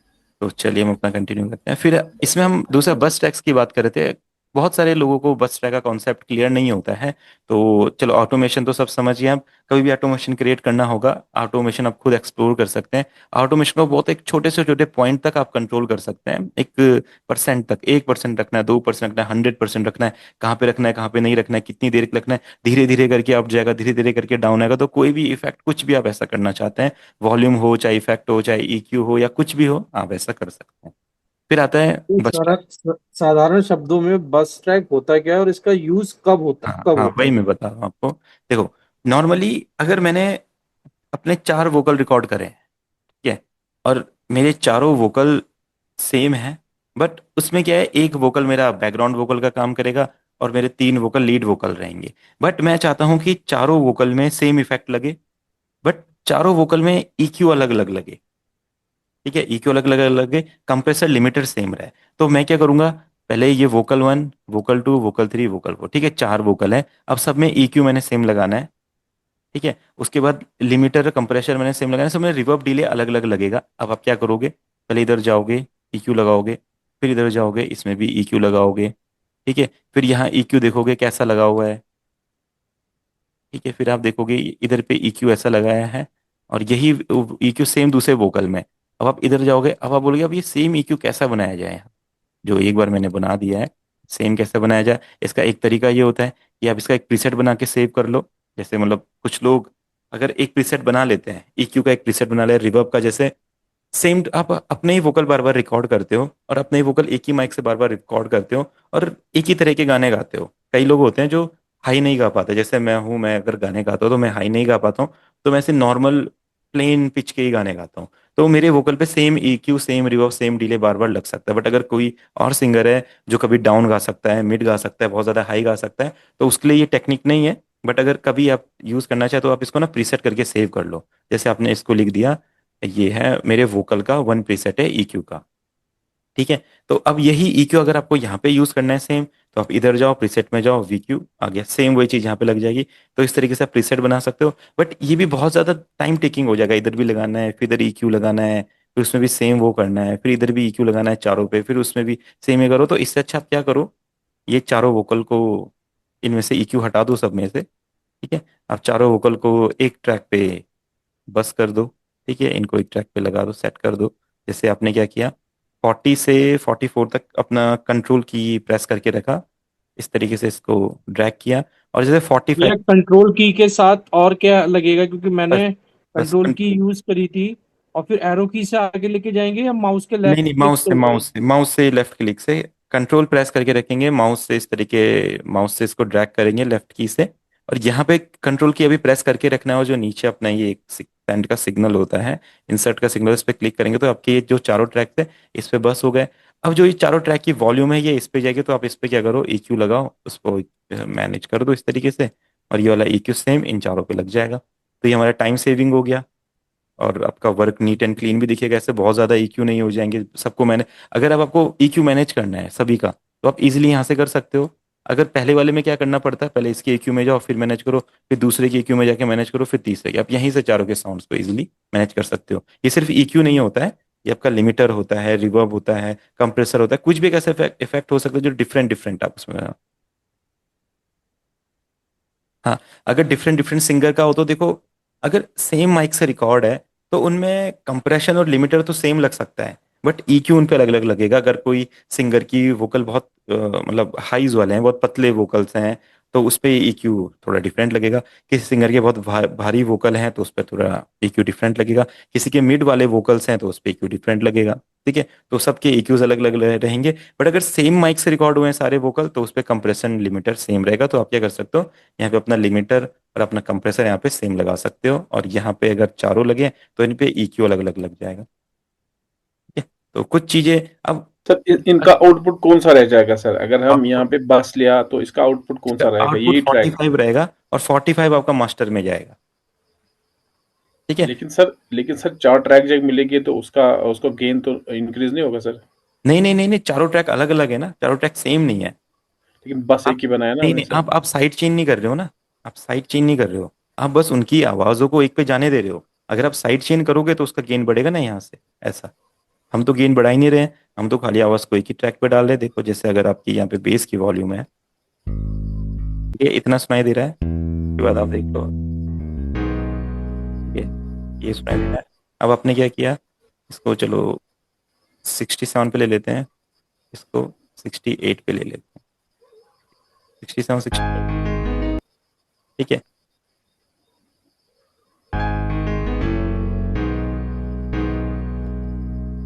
तो चलिए हम अपना कंटिन्यू करते हैं। फिर इसमें हम दूसरा बस टैक्स की बात कर रहे थे, बहुत सारे लोगों को बस ट्रैक का कॉन्सेप्ट क्लियर नहीं होता है। तो चलो, ऑटोमेशन तो सब समझिए आप। कभी भी ऑटोमेशन क्रिएट करना होगा, ऑटोमेशन आप खुद एक्सप्लोर कर सकते हैं। ऑटोमेशन को बहुत एक छोटे से छोटे पॉइंट तक आप कंट्रोल कर सकते हैं, एक परसेंट तक, 1% रखना है, 2% रखना है, 100% रखना है, कहाँ पे रखना है, कहाँ पे नहीं रखना है, कितनी देर रखना है, धीरे धीरे करके अप जाएगा, धीरे धीरे करके डाउन आएगा। तो कोई भी इफेक्ट, कुछ भी आप ऐसा करना चाहते हैं, वॉल्यूम हो चाहे इफेक्ट हो चाहे ईक्यू हो या कुछ भी हो, आप ऐसा कर सकते हैं। फिर आता है तो बस सारा ट्रैक। साधारण शब्दों में बस ट्रैक होता क्या है और इसका यूज हाँ कब हाँ, होता वही है? मैं बता रहा हूँ आपको। देखो, नॉर्मली अगर मैंने अपने 4 वोकल रिकॉर्ड करे हैं, ठीक है, और मेरे चारों वोकल सेम है, बट उसमें क्या है, एक वोकल मेरा बैकग्राउंड वोकल का काम करेगा और मेरे 3 वोकल लीड वोकल रहेंगे। बट मैं चाहता हूँ कि चारों वोकल में सेम इफेक्ट लगे, बट चारों वोकल में EQ अलग अलग लगे। ठीक है, EQ अलग अलग लगे, कंप्रेसर लिमिटर सेम रहे। तो मैं क्या करूंगा, पहले ये वोकल 1, वोकल 2, वोकल 3, वोकल 4, ठीक है, 4 वोकल है। अब सब में EQ मैंने सेम लगाना है। ठीक है, उसके बाद लिमिटर कंप्रेशर मैंने सेम लगाना है, सब में रिवर्ब डिले अलग अलग लगेगा। अब आप क्या करोगे, पहले इधर जाओगे, EQ लगाओगे, फिर इधर जाओगे, इसमें भी EQ लगाओगे। ठीक है, फिर यहाँ EQ देखोगे कैसा लगा हुआ है। ठीक है, फिर आप देखोगे इधर पे EQ ऐसा लगाया है, और यही EQ सेम दूसरे वोकल में। अब आप इधर जाओगे, अब आप बोलोगे अब ये सेम EQ कैसा बनाया जाए, जो एक बार मैंने बना दिया है, सेम कैसे बनाया जाए। इसका एक तरीका ये होता है कि आप इसका एक प्रीसेट बना के सेव कर लो। जैसे मतलब कुछ लोग अगर एक प्रीसेट बना लेते हैं, EQ का एक प्रीसेट बना ले, रिवर्ब का, जैसे सेम आप अपने ही वोकल बार बार रिकॉर्ड करते हो और अपने ही वोकल एक ही माइक से बार बार रिकॉर्ड करते हो और एक ही तरह के गाने गाते हो। कई लोग होते हैं जो हाई नहीं गा पाते, जैसे मैं हूँ, मैं अगर गाने गाता हूँ तो मैं हाई नहीं गा पाता हूँ, तो मैं ऐसे नॉर्मल प्लेन पिच के ही गाने गाता हूँ। तो मेरे वोकल पे same EQ, same reverb, same delay बार बार लग सकता है। बट अगर कोई और सिंगर है जो कभी डाउन गा सकता है, मिड गा सकता है, बहुत ज्यादा हाई गा सकता है, तो उसके लिए ये टेक्निक नहीं है। बट अगर कभी आप यूज करना चाहे तो आप इसको ना प्रीसेट करके सेव कर लो। जैसे आपने इसको लिख दिया, ये है मेरे वोकल का 1 प्रीसेट है EQ का। ठीक है, तो अब यही EQ अगर आपको यहाँ पे यूज करना है सेम, तो आप इधर जाओ, प्रीसेट में जाओ, VQ आ गया, सेम वही चीज यहाँ पे लग जाएगी। तो इस तरीके से आप प्रीसेट बना सकते हो। बट ये भी बहुत ज्यादा टाइम टेकिंग हो जाएगा, इधर भी लगाना है, फिर इधर EQ लगाना है, फिर उसमें भी सेम वो करना है, फिर इधर भी EQ लगाना है चारों पे, फिर उसमें भी सेम ही करो। तो इससे अच्छा आप क्या करो, ये चारों वोकल को, इनमें से EQ हटा दो सब में से। ठीक है, आप चारों वोकल को एक ट्रैक पे बस कर दो। ठीक है, इनको एक ट्रैक पे लगा दो, सेट कर दो। जैसे आपने क्या किया, 40 से 44 तक अपना कंट्रोल की प्रेस करके रखा, इस तरीके से इसको ड्रैग किया, और जैसे 45, भैया कंट्रोल की के साथ और क्या लगेगा, क्योंकि बस मैंने बस कंट्रोल की यूज करी थी। और फिर एरो की से आगे लेके जाएंगे या माउस के नहीं लेफ्ट नहीं, क्लिक से होता है? माउस से लेफ्ट क्लिक से कंट्रोल प्रेस करके रखेंगे, माउस से इस तरीके, माउस से इसको ड्रैग करेंगे लेफ्ट की से। और यहाँ पे कंट्रोल की अभी प्रेस करके रखना है, और जो नीचे अपना ये एक सेंड का सिग्नल होता है, इंसर्ट का सिग्नल, इस पे क्लिक करेंगे तो आपके ये जो चारों ट्रैक थे इस पे बस हो गए। अब जो ये चारों ट्रैक की वॉल्यूम है ये इस पे जाएगी, तो आप इस पे क्या करो, EQ लगाओ, उसको मैनेज कर दो इस तरीके से, और ये वाला EQ सेम इन चारों पे लग जाएगा। तो ये हमारा टाइम सेविंग हो गया, और आपका वर्क नीट एंड क्लीन भी दिखेगा। ऐसे बहुत ज्यादा EQ नहीं हो जाएंगे सबको मैंने। अगर अब आपको EQ मैनेज करना है सभी का, तो आप इजीली यहाँ से कर सकते हो। अगर पहले वाले में क्या करना पड़ता है, पहले इसके EQ में जाओ फिर मैनेज करो, फिर दूसरे के EQ में जाके मैनेज करो, फिर तीसरे के, आप यहीं से चारों के साउंड्स को इजीली मैनेज कर सकते हो। ये सिर्फ EQ नहीं होता है, ये आपका लिमिटर होता है, रिवर्ब होता है, कंप्रेसर होता है, कुछ भी एक ऐसा इफेक्ट हो सकता है जो डिफरेंट डिफरेंट आप उसमें। हाँ, अगर डिफरेंट डिफरेंट सिंगर का हो तो देखो, अगर सेम माइक से रिकॉर्ड है तो उनमें कंप्रेशन और लिमिटर तो सेम लग सकता है, बट EQ उन पे अलग अलग लगेगा। अगर कोई सिंगर की वोकल बहुत मतलब हाइज वाले हैं, बहुत पतले वोकल्स हैं, तो उस पे EQ थोड़ा डिफरेंट लगेगा। किसी सिंगर के बहुत भारी वोकल हैं तो उस पर थोड़ा EQ डिफरेंट लगेगा। किसी के मिड वाले वोकल्स हैं तो उस पर EQ डिफरेंट लगेगा। ठीक है, तो सबके EQs अलग अलग रहेंगे। बट अगर सेम माइक से रिकॉर्ड हुए हैं सारे वोकल, तो उस पर कंप्रेशन लिमिटर सेम रहेगा। तो आप क्या कर सकते हो, यहाँ पे अपना लिमिटर और अपना कंप्रेसर यहाँ पे सेम लगा सकते हो, और यहाँ पे अगर चारों लगे तो इन पे EQ अलग अलग लग जाएगा। ठीक है, तो कुछ चीजें अब, सर इनका आउटपुट कौन सा रह जाएगा सर, अगर हम यहाँ पे बस लिया तो इसका आउटपुट कौन इसका सा रहेगा, आउटपुट यही फोर्टी ट्रैक? फाइव रहेगा, और 45 आपका मास्टर में जाएगा। ठीक है, लेकिन सर 4 ट्रैक जब मिलेगी तो उसका उसको गेन तो इंक्रीज नहीं होगा सर? नहीं नहीं नहीं नहीं, चारों ट्रैक अलग अलग है ना, चारों ट्रैक सेम नहीं है। लेकिन बस एक आप, ही बनाया ना नहीं हमने नहीं, सर। आप साइड चेन नहीं कर रहे हो ना, आप साइड चेन नहीं कर रहे हो, आप बस उनकी आवाजों को एक पे जाने दे रहे हो। अगर आप साइड चेन करोगे तो उसका गेन बढ़ेगा ना यहाँ से, ऐसा। हम तो गेन बढ़ा ही नहीं रहे हैं, हम तो खाली आवाज को एक ही ट्रैक पे डाल रहे हैं। देखो जैसे अगर आपकी यहाँ पे बेस की वॉल्यूम है, ये इतना सुनाई दे रहा है, उसके बाद आप देख लो ये सुनाई दे रहा है। अब आपने क्या किया, इसको चलो 67 पे ले लेते हैं, इसको 68 पे ले लेते हैं, 67 68, ठीक है।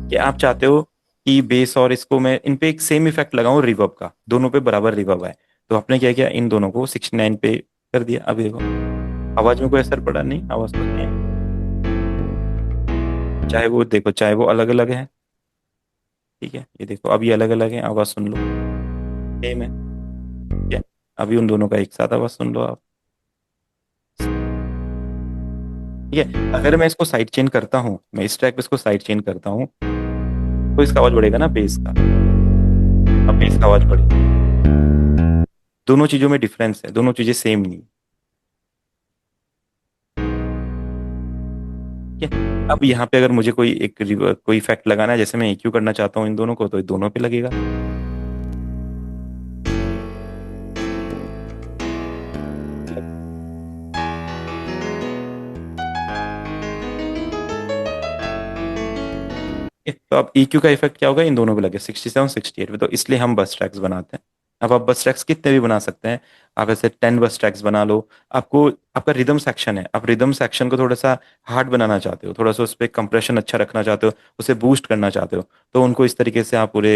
क्या आप चाहते हो कि बेस और इसको मैं इन पे एक सेम इफेक्ट लगाऊं रिवर्ब का, दोनों पे बराबर रिवर्ब आए? तो आपने क्या किया, इन दोनों को 69 पे कर दिया। अब देखो आवाज में कोई असर पड़ा नहीं, आवाज तो नहीं है, चाहे वो देखो चाहे वो अलग अलग है, ठीक है। ये देखो अभी अलग अलग है, आवाज सुन लो सेम है, ठीक है। अभी उन दोनों का एक साथ आवाज सुन लो आप, ठीक है। अगर मैं इसको साइड चेन करता हूँ, मैं इस ट्रैक पे इसको साइड चेन करता हूँ, तो इसका आवाज बढ़ेगा ना बेस का, अब बेस का आवाज बढ़ेगा। दोनों चीजों में डिफरेंस है, दोनों चीजें सेम नहीं, ठीक है। अब यहाँ पे अगर मुझे कोई इफेक्ट लगाना है, जैसे मैं EQ करना चाहता हूँ इन दोनों को, तो दोनों पे लगेगा। तो अब EQ का इफेक्ट क्या होगा, इन दोनों पे लगे 67 68 पे, तो इसलिए हम बस ट्रैक्स बनाते हैं। अब आप बस ट्रैक्स कितने भी बना सकते हैं, आप ऐसे 10 बस ट्रैक्स बना लो। आपको आपका रिदम सेक्शन है, आप रिदम सेक्शन को थोड़ा सा हार्ड बनाना चाहते हो, थोड़ा सा उस पर कंप्रेशन अच्छा रखना चाहते हो, उसे बूस्ट करना चाहते हो, तो उनको इस तरीके से आप पूरे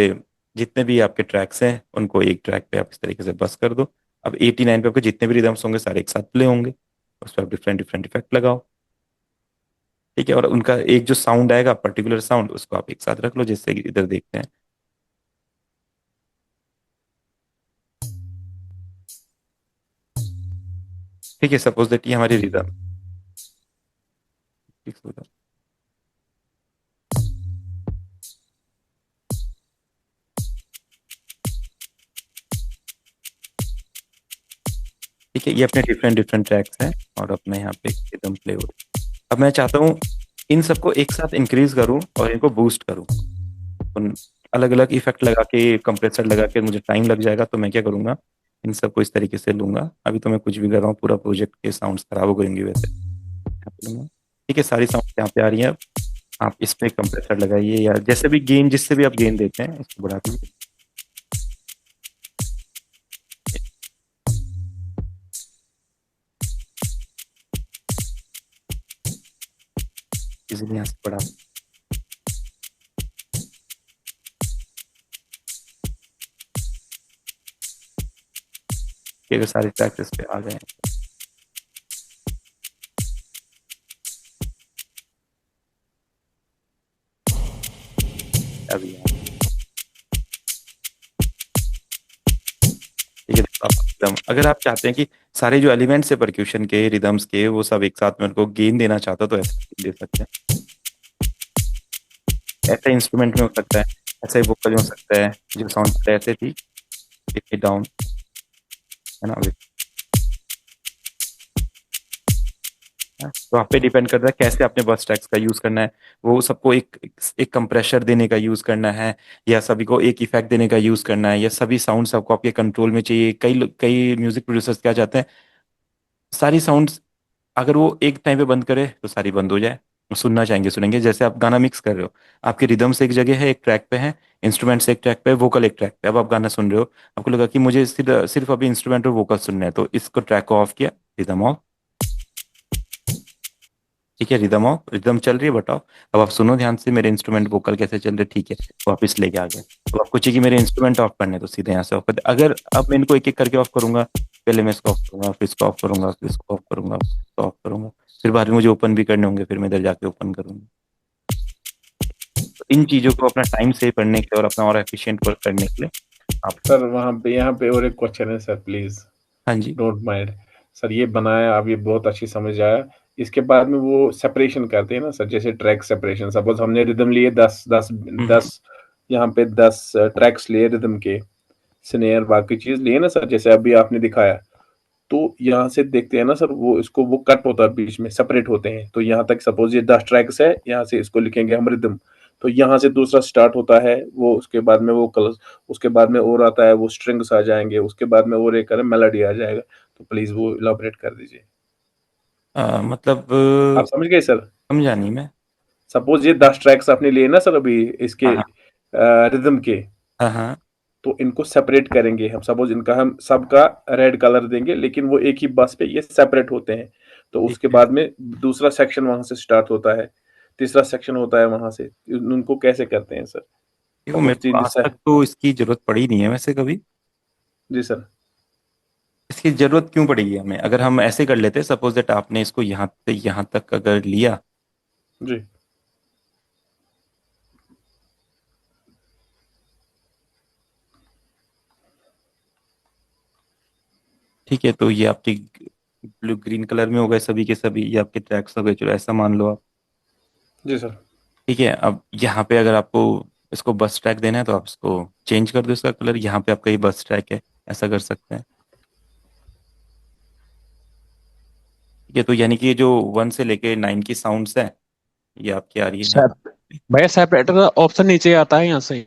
जितने भी आपके ट्रैक्स हैं उनको एक ट्रैक पे आप इस तरीके से बस कर दो। अब 89 पे आपके जितने भी रिदम्स होंगे सारे एक साथ प्ले होंगे, उस पर आप डिफरेंट डिफरेंट इफेक्ट लगाओ, ठीक है। और उनका एक जो साउंड आएगा पर्टिकुलर साउंड, उसको आप एक साथ रख लो, जैसे कि इधर देखते हैं, ठीक है। सपोज दैट ये हमारी रिदम, ठीक है। ये अपने डिफरेंट डिफरेंट ट्रैक्स हैं और अपने यहाँ पे रिदम प्ले हो रही है। अब मैं चाहता हूँ इन सबको एक साथ इंक्रीज करूँ और इनको बूस्ट करूँ, उन अलग अलग इफेक्ट लगा के कंप्रेसर लगा के मुझे टाइम लग जाएगा। तो मैं क्या करूंगा, इन सबको इस तरीके से लूंगा। अभी तो मैं कुछ भी कर रहा हूँ, पूरा प्रोजेक्ट के साउंड्स खराब हो जाएंगे वैसे, यहाँ पे लूंगा, ठीक है। सारी साउंड यहाँ पे आ रही है, अब आप इस पे कंप्रेसर लगाइए या जैसे भी गेन, जिससे भी आप गेन देते हैं इसको बढ़ा दीजिए। इजीली यहाँ से बढ़ा, ये अगर सारे ट्रैक्स इस पे आ गए हैं, अभी यहाँ, ठीक है। तो आप रिदम अगर आप चाहते हैं कि सारे जो एलिमेंट्स है परक्यूशन के, रिदम्स के, वो सब एक साथ में उनको गेन देना चाहता हो, तो ऐसा दे सकते हैं। ऐसे इंस्ट्रूमेंट में हो सकता है, ऐसे वोकल में हो सकता है, जो साउंड ऐसे थी डाउन, है ना। तो आप पे डिपेंड करता है कैसे आपने बस ट्रैक्स का यूज करना है। वो सबको एक कंप्रेशर देने का यूज करना है, या सभी को एक इफेक्ट देने का यूज करना है, या सभी साउंड सबको आपके कंट्रोल में चाहिए। कई म्यूजिक प्रोड्यूसर्स क्या चाहते हैं, सारी साउंड्स अगर वो एक टाइम पे बंद करे तो सारी बंद हो जाए, सुनना चाहेंगे सुनेंगे। जैसे आप गाना मिक्स कर रहे हो, आपके रिदम्स एक जगह है, एक ट्रैक पे है, इंस्ट्रूमेंट्स एक ट्रैक पे है, वोकल एक ट्रैक पे। अब आप गाना सुन रहे हो, आपको लगा कि मुझे सिर्फ सिर्फ अभी इंस्ट्रूमेंट और वोकल सुनना है, तो इसको ट्रैक को ऑफ किया, रिदम ऑफ, ठीक है। रिदम ऑफ, रिदम चल रही है बताओ, अब आप सुनो ध्यान से मेरे इंस्ट्रूमेंट वोकल कैसे चल रहे, ठीक है। वापस लेके आ गए, तो आपको चाहिए कि मेरे इंस्ट्रूमेंट ऑफ करने, तो सीधे यहाँ से ऑफ कर दे। अगर अब मैं इनको एक एक करके ऑफ करूंगा, पहले मैं इसको ऑफ करूंगा, फिर इसको ऑफ करूंगा, फिर इसको ऑफ करूंगा, फिर इसको ऑफ करूंगा, फिर बाद में मुझे ओपन भी करने होंगे, फिर मैं इधर जाके ओपन करूंगा। तो इन चीजों को अपना टाइम सेव करने के लिए और अपना और एफिशिएंट वर्क करने के लिए आप, सर वहाँ पे यहाँ पे और एक क्वेश्चन है सर, प्लीज हाँ जी, डोंट माइंड। सर ये बनाया, अब ये बहुत अच्छी समझ आया। इसके बाद में वो सेपरेशन करते हैं ना सर, जैसे ट्रैक सेपरेशन, सपोज हमने रिदम लिए 10 यहाँ पे 10 ट्रैक्स लिए रिदम के, स्नेयर बाकी चीज लिए ना सर, जैसे अभी आपने दिखाया। तो यहाँ से देखते हैं ना सर, वो कट होता है, बीच में सेपरेट होते हैं। तो यहाँ तक सपोज ये 10 ट्रैक्स है, यहाँ से इसको लिखेंगे हम रिदम। तो यहाँ से दूसरा स्टार्ट होता है, वो उसके बाद में वो कलर्स, उसके बाद में और आता है, वो स्ट्रिंग्स आ जाएंगे, उसके बाद में और एक मेलोडी आ जाएगा। तो प्लीज वो इलाबोरेट कर दीजिए। मतलब आप समझ गए सर? समझा नहीं मैं। सपोज ये 10 ट्रैक्स आपने लिए ना सर अभी इसके हाँ रिदम के, हाँ हाँ तो इनको सेपरेट करेंगे हम। सपोज इनका हम सबका रेड कलर देंगे, लेकिन वो एक ही बस पे ये सेपरेट होते हैं। तो ठीक उसके है। बाद में दूसरा सेक्शन वहां से स्टार्ट होता है, तीसरा सेक्शन होता है वहां से। उनको कैसे करते हैं सर? देखो सपोज मेरे को तीन आज तक तो इसकी जरूरत पड़ी नहीं है वैसे कभी। जी सर। इसकी जरूरत क्यों पड़ेगी हमें? अगर हम ऐसे कर लेते, सपोज दैट आपने इसको यहाँ से यहाँ तक अगर लिया, जी ठीक है, तो ये आपकी ब्लू ग्रीन कलर में हो गए सभी के सभी, ये आपके ट्रैक्स हो गए, चलो ऐसा मान लो आप। जी सर। ठीक है, अब यहाँ पे अगर आपको इसको बस ट्रैक देना है तो आप इसको चेंज कर दो इसका कलर, यहाँ पे आपका ये बस ट्रैक है, ऐसा कर सकते हैं। ठीक है, तो यानी कि ये जो 1 से लेके 9 की साउंड्स है ये आपकी आ रही है यहाँ। सेप भैया सेपरेटर का ऑप्शन नीचे आता है, यहाँ से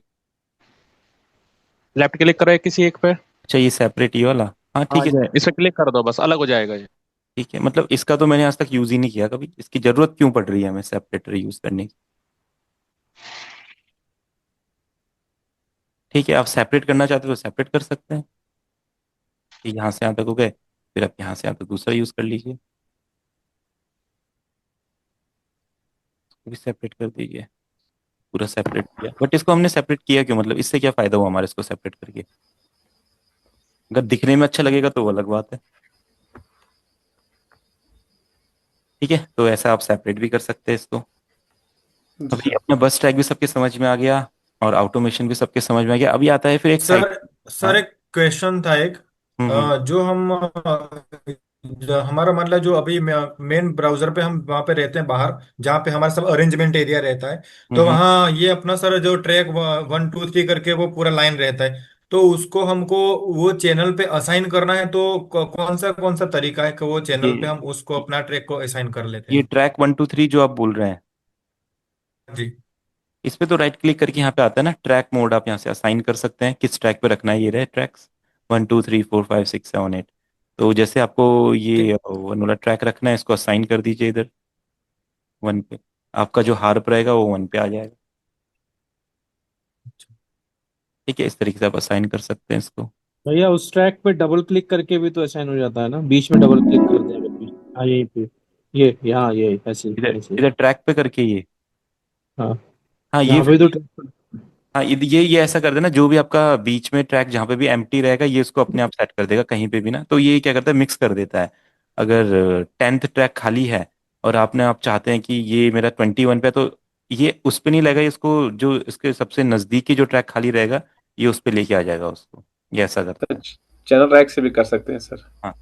लेफ्ट क्लिक करो किसी एक पे। अच्छा, ये सेपरेट ये वाला, हाँ हाँ ठीक है। जी, इस पे क्लिक कर दो, बस अलग हो जाएगा ये। ठीक है, मतलब इसका तो मैंने आज तक यूज ही नहीं किया कभी, इसकी जरूरत क्यों पड़ रही है हमें सेपरेटर यूज करने की? ठीक है, आप सेपरेट करना चाहते हो तो सेपरेट कर सकते हैं, कि यहाँ से यहाँ तक हो गए, फिर आप यहाँ से यहाँ तक दूसरा यूज कर लीजिए, इसको भी सेपरेट कर दीजिए। पूरा सेपरेट किया, बट इसको हमने सेपरेट किया क्यों? मतलब इससे क्या फायदा हुआ हमारे इसको सेपरेट करके? अगर दिखने में अच्छा लगेगा तो वो अलग बात है। ठीक है, तो ऐसा आप सेपरेट भी कर सकते हैं इसको। जी अभी सर। अपना बस ट्रैक भी सबके समझ में आ गया, और ऑटोमेशन भी सबके समझ में आ गया। अभी आता है फिर एक साइड। सर हाँ। सर एक क्वेश्चन था एक। हम्म। जो हम हमारा मतलब जो अभी मेन ब्राउजर पे हम वहाँ पे रहते हैं बाहर, जहाँ पे हमारा सब अरेंजमेंट एरिया रहता है। तो हम्म। वहाँ ये अपना सर जो ट्रैक 1 2 3 करके वो पूरा लाइन रहता है। तो उसको हमको वो चैनल पे असाइन करना है, तो कौन सा तरीका है कि वो चैनल पे ये हम उसको अपना ट्रैक को असाइन कर लेते ये हैं? ट्रैक 1 2 3 जो आप बोल रहे हैं, जी इस पे तो राइट क्लिक करके यहाँ पे आता है ना ट्रैक मोड, आप यहाँ से असाइन कर सकते हैं किस ट्रैक पे रखना है। ये रहे ट्रैक्स 1 2 3 4 5 6 7 8। तो जैसे आपको ये ठीक। वन वाला ट्रैक रखना है, इसको असाइन कर दीजिए इधर 1 पे। आपका जो हार्प रहेगा वो 1 पे आ जाएगा। ठीक है, इस तरीके से आप असाइन कर सकते हैं इसको। भैया उस ट्रैक पे डबल क्लिक करके भी तो असाइन हो जाता है ना, बीच में डबल क्लिक कर दें अगर बीच। हाँ यहीं पे, ये यहाँ ये ऐसे इधर ऐसे। इधर ट्रैक पे करके ये, हाँ हाँ ये यहाँ पे फिर तो ट्रैक। हाँ ये ऐसा कर देना, जो भी आपका बीच में ट्रैक जहाँ पे भी एम्प्टी रहेगा ये इसको अपने आप सेट कर देगा कहीं पे भी ना। तो ये क्या करता है, मिक्स कर देता है। अगर 10th ट्रैक खाली है और आप चाहते हैं कि ये मेरा 21 पे है, तो ये उस पे नहीं लगेगा, इसको जो इसके सबसे नजदीकी जो ट्रैक खाली रहेगा ये उस पे लेके आ जाएगा उसको। ये ऐसा करता तो है। चैनल ट्रैक से भी कर सकते हैं सर। हाँ,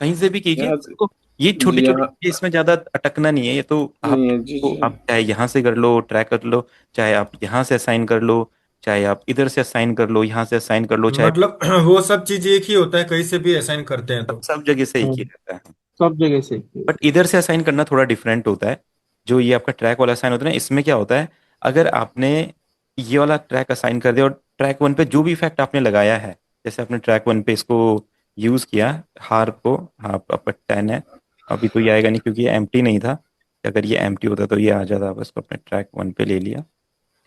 कहीं से भी कीजिए यहाँ तो। ये छोटी जी छोटी यहाँ चीजें, इसमें ज्यादा अटकना नहीं है ये तो। आप नहीं है जी तो जी। आप चाहे यहाँ से कर लो ट्रैक कर लो, चाहे आप यहाँ से असाइन कर लो, चाहे आप इधर से असाइन कर लो, यहाँ से असाइन कर लो, चाहे मतलब वो सब चीज एक ही होता है, कहीं से भी असाइन करते हैं तो? सब जगह से एक ही हाँ, रहता है। सब जगह से। बट इधर से असाइन करना थोड़ा डिफरेंट होता है। जो ये आपका ट्रैक वाला असाइन होता है ना, इसमें क्या होता है, अगर आपने ये वाला ट्रैक असाइन कर दिया और ट्रैक 1 पे जो भी इफेक्ट आपने लगाया है, जैसे आपने ट्रैक 1 पे इसको यूज किया हार्प को, हार्प अपर 10 है, अभी तो ये आएगा नहीं क्योंकि ये एम्प्टी नहीं था। अगर ये एम्प्टी होता तो ये आ जाता, बस को अपने ट्रैक 1 पे ले लिया।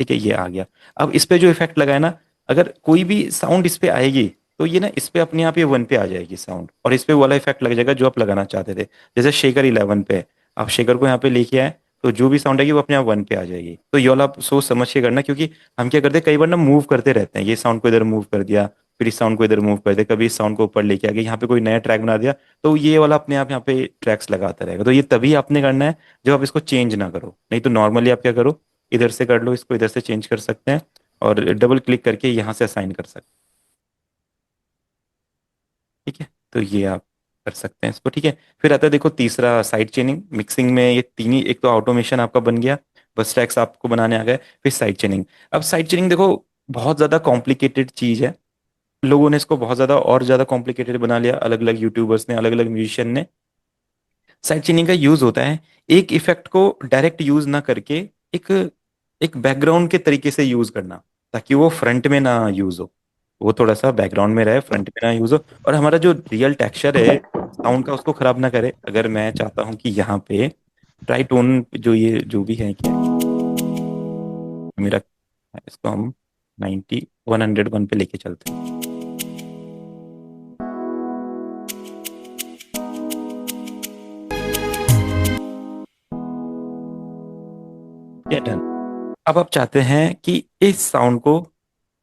ठीक है, ये आ गया। अब इस पे जो इफेक्ट लगाया ना, अगर कोई भी साउंड इस पे आएगी तो ये ना इस पे अपने आप ये 1 पे आ जाएगी साउंड, और इस पे वो वाला इफेक्ट लग जाएगा जो आप लगाना चाहते थे। जैसे शेकर 11 पे आप शेकर को यहाँ पे लेके आए, तो जो भी साउंड आएगी वो अपने आप 1 पे आ जाएगी। तो ये वाला आप सोच समझ के करना, क्योंकि हम क्या करते हैं कई बार ना मूव करते रहते हैं, ये साउंड को इधर मूव कर दिया, फिर इस साउंड को इधर मूव कर दिया, कभी इस साउंड को ऊपर लेके आ गए, यहाँ पे कोई नया ट्रैक बना दिया, तो ये वाला अपने आप यहाँ पे ट्रैक्स लगाता रहेगा। तो ये तभी आपने करना है जब आप इसको चेंज ना करो, नहीं तो नॉर्मली आप क्या करो, इधर से कर लो, इसको इधर से चेंज कर सकते हैं और डबल क्लिक करके यहाँ से असाइन कर सकते हैं। ठीक है, तो ये आप कर सकते हैं इसको। ठीक है, फिर आता है देखो तीसरा साइड चेनिंग मिक्सिंग में। ये तीन ही, एक तो ऑटोमेशन आपका बन गया, बस ट्रैक्स आपको बनाने आ गए, फिर साइड चेनिंग। अब साइड चेनिंग देखो बहुत ज़्यादा कॉम्प्लिकेटेड चीज़ है, लोगों ने इसको बहुत ज़्यादा और ज़्यादा कॉम्प्लिकेटेड बना लिया, अलग अलग यूट्यूबर्स ने, अलग अलग म्यूजिशियन ने। साइड चेनिंग का यूज़ होता है एक इफेक्ट को डायरेक्ट यूज़ ना करके, एक एक बैकग्राउंड के तरीके से यूज करना, ताकि वो फ्रंट में ना यूज हो, वो थोड़ा सा बैकग्राउंड में रहे, फ्रंट में ना यूज हो, और हमारा जो रियल टेक्सचर है साउंड का उसको खराब ना करे। अगर मैं चाहता हूँ कि यहाँ पे ट्राई टोन जो ये जो भी है क्या मेरा, इसको हम 101 पे लेके चलते हैं। ये डन। अब आप चाहते हैं कि इस साउंड को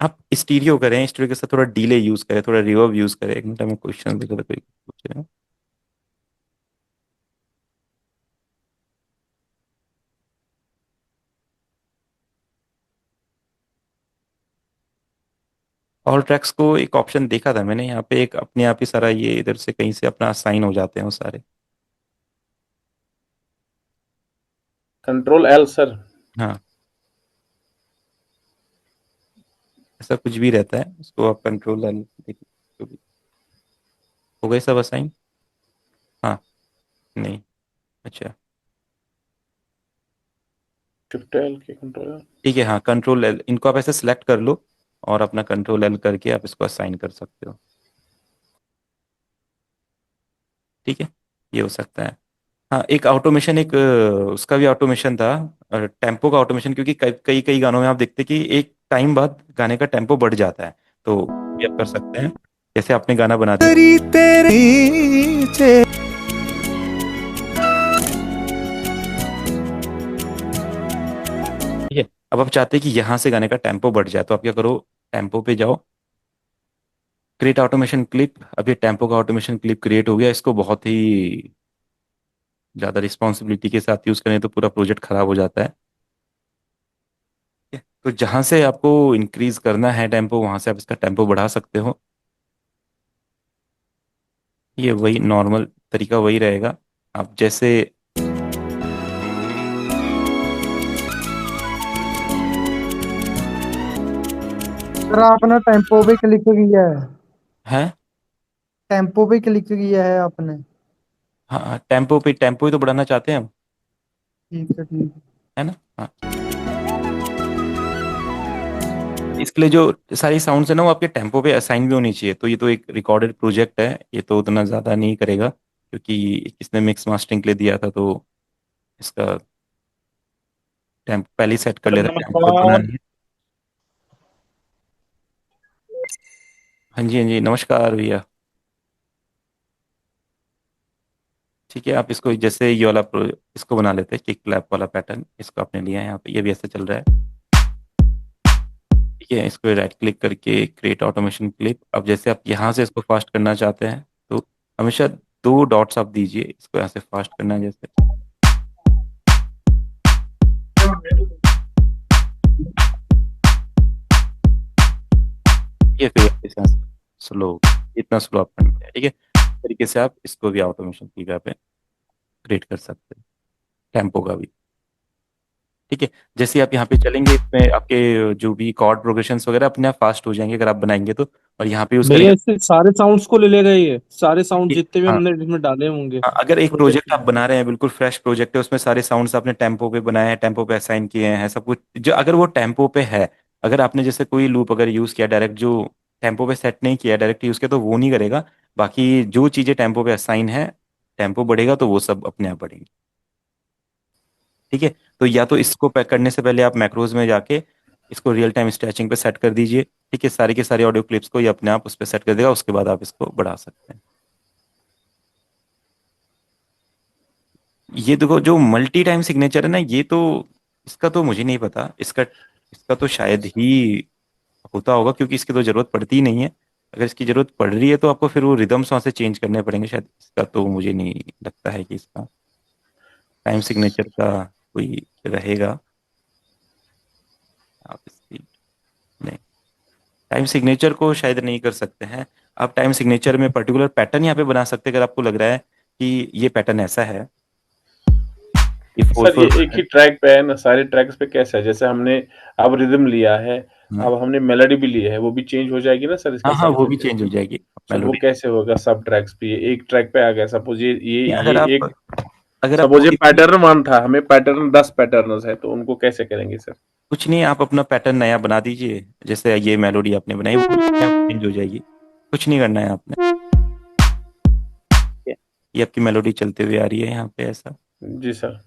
आप स्टीरियो करें, स्टीरियो के साथ थोड़ा डीले यूज करें, थोड़ा रिवर्ब यूज करें। एक मिनट में क्वेश्चन देखो तो कोई पूछ रहे हैं। ऑल ट्रैक्स को एक ऑप्शन देखा था मैंने यहाँ पे, एक अपने आप ही सारा ये इधर से कहीं से अपना असाइन हो जाते हैं वो सारे। Control L sir. हाँ, ऐसा कुछ भी रहता है, उसको आप कंट्रोल एल देखिए, हो गए सब असाइन। हाँ, नहीं, अच्छा शिफ्ट एल के कंट्रोल एल। ठीक है। हाँ, कंट्रोल एल, इनको आप ऐसे सेलेक्ट कर लो और अपना कंट्रोल एल करके आप इसको असाइन कर सकते हो। ठीक है, ये हो सकता है। हाँ, एक ऑटोमेशन, एक उसका भी ऑटोमेशन था, टेम्पो का ऑटोमेशन, क्योंकि कई कई कई गानों में आप देखते कि एक टाइम बाद गाने का टेम्पो बढ़ जाता है, तो ये आप कर सकते हैं। जैसे आपने गाना बना दिया, ठीक है। अब आप चाहते हैं कि यहाँ से गाने का टेम्पो बढ़ जाए, तो आप क्या करो, टेम्पो पे जाओ, क्रिएट ऑटोमेशन क्लिप। अब ये टेम्पो का ऑटोमेशन क्लिप क्रिएट हो गया। इसको बहुत ही ज़्यादा रिस्पॉन्सिबिलिटी के साथ यूज़ करें तो पूरा प्रोजेक्ट खराब हो जाता है। ठीक है? तो जहाँ से आपको इंक्रीज करना है टेम्पो, वहाँ से आप इसका टेम्पो बढ़ा सकते हो। ये वही नॉर्मल तरीका वही रहेगा। आप जैसे सर आपने टेम्पो पे क्लिक किया है, है। टेम्पो पे क्लिक किया है आपने। हाँ, टेम्पो ही तो बढ़ाना चाहते हैं हम, ठीक है ठीक है। है ना। हाँ, इसके लिए जो सारी साउंड्स है ना वो आपके टेम्पो पे असाइन भी होनी चाहिए। तो ये तो एक रिकॉर्डेड प्रोजेक्ट है, ये तो उतना ज़्यादा नहीं करेगा, क्योंकि इसने मिक्स मास्टरिंग के लिए दिया था, तो इसका टेम्पो पहले ही सेट कर सर लिया था, टेम्पो पे बढ़ना नमस्कार। नहीं है। हाँ जी, हाँ जी, नमस्कार भैया। ठीक है, आप इसको जैसे ये वाला इसको बना लेते हैं, किक क्लैप वाला पैटर्न, इसको आपने लिया है यहाँ पे, ये भी ऐसे चल रहा है। ठीक है, इस पर राइट क्लिक करके क्रिएट ऑटोमेशन क्लिप। अब जैसे आप यहाँ से इसको फास्ट करना चाहते हैं, तो हमेशा दो डॉट्स आप दीजिए, इसको यहाँ से फास्ट करना है जैसे, ये फिर इसे स्लो, इतना स्लो आप करना है। ठीक है, इस तरीके से आप इसको भी ऑटोमेशन की पे क्रिएट कर सकते हैं, टेम्पो का भी। ठीक है, जैसे आप यहाँ पे चलेंगे, इसमें आपके जो भी कॉर्ड प्रोग्रेशंस वगैरह अपने आप फास्ट हो जाएंगे अगर आप बनाएंगे तो। और यहाँ पे यूज भैया करेंगे। इससे सारे साउंड्स को ले लेगा ये, सारे साउंड जितने भी हाँ, हमने इसमें डाले होंगे हाँ, अगर एक प्रोजेक्ट प्रोजेक्ट आप बना रहे हैं, बिल्कुल फ्रेश प्रोजेक्ट है, उसमें सारे साउंड्स आपने टेम्पो पे बनाए हैं, टेम्पो पे असाइन किए हैं सब कुछ, जो अगर वो टेम्पो पे है, अगर आपने जैसे कोई लूप अगर यूज किया डायरेक्ट, जो टेम्पो पे सेट नहीं किया डायरेक्ट यूज किया, तो वो नहीं करेगा। बाकी जो चीजें टेम्पो पे असाइन है, टेम्पो बढ़ेगा तो वो सब अपने आप बढ़ेंगे। ठीक है, तो या तो इसको पैक करने से पहले आप मैक्रोज में जाके इसको रियल टाइम स्ट्रेचिंग पे सेट कर दीजिए। ठीक है, सारी के सारी ऑडियो क्लिप्स को ये अपने आप उस पर सेट कर देगा, उसके बाद आप इसको बढ़ा सकते हैं। ये देखो, जो मल्टी टाइम सिग्नेचर है ना, ये तो इसका तो मुझे नहीं पता, इसका इसका तो शायद ही होता होगा, क्योंकि इसकी तो जरूरत पड़ती ही नहीं है। अगर इसकी जरूरत पड़ रही है तो आपको फिर वो रिदम्स वहां से चेंज करने पड़ेंगे शायद। इसका तो मुझे नहीं लगता है कि इसका टाइम सिग्नेचर का कोई रहेगा। आप इसकी नहीं, टाइम सिग्नेचर को शायद नहीं कर सकते हैं। आप टाइम सिग्नेचर में पर्टिकुलर पैटर्न यहाँ पे बना सकते हैं, अगर आपको लग रहा है कि ये पैटर्न ऐसा है, ये फोर सर ये फोर एक ही ट्रैक पे है ना, सारे ट्रैक्स पे कैसे है? जैसे हमने अब रिदम लिया है, अब हमने मेलोडी भी ली है, वो भी चेंज हो जाएगी ना सर इसके हाँ, हाँ, साथ वो में? भी चेंज हो जाएगी सर वो मेलोडी। कैसे होगा सब ट्रैक्स पे? एक ट्रैक पे आ गया, सपोज ये अगर ये आप एक अगर आप सपोज ये कोई भी पैटर्न 1 था, हमें पैटर्न 10 पैटर्न है, तो उनको कैसे करेंगे सर? कुछ नहीं, आप अपना पैटर्न नया बना दीजिए। जैसे ये मेलोडी आपने बनाई वो चेंज हो जाएगी। कुछ नहीं करना है आपने। ये आपकी मेलोडी चलते हुए आ रही है यहाँ पे ऐसा। जी सर।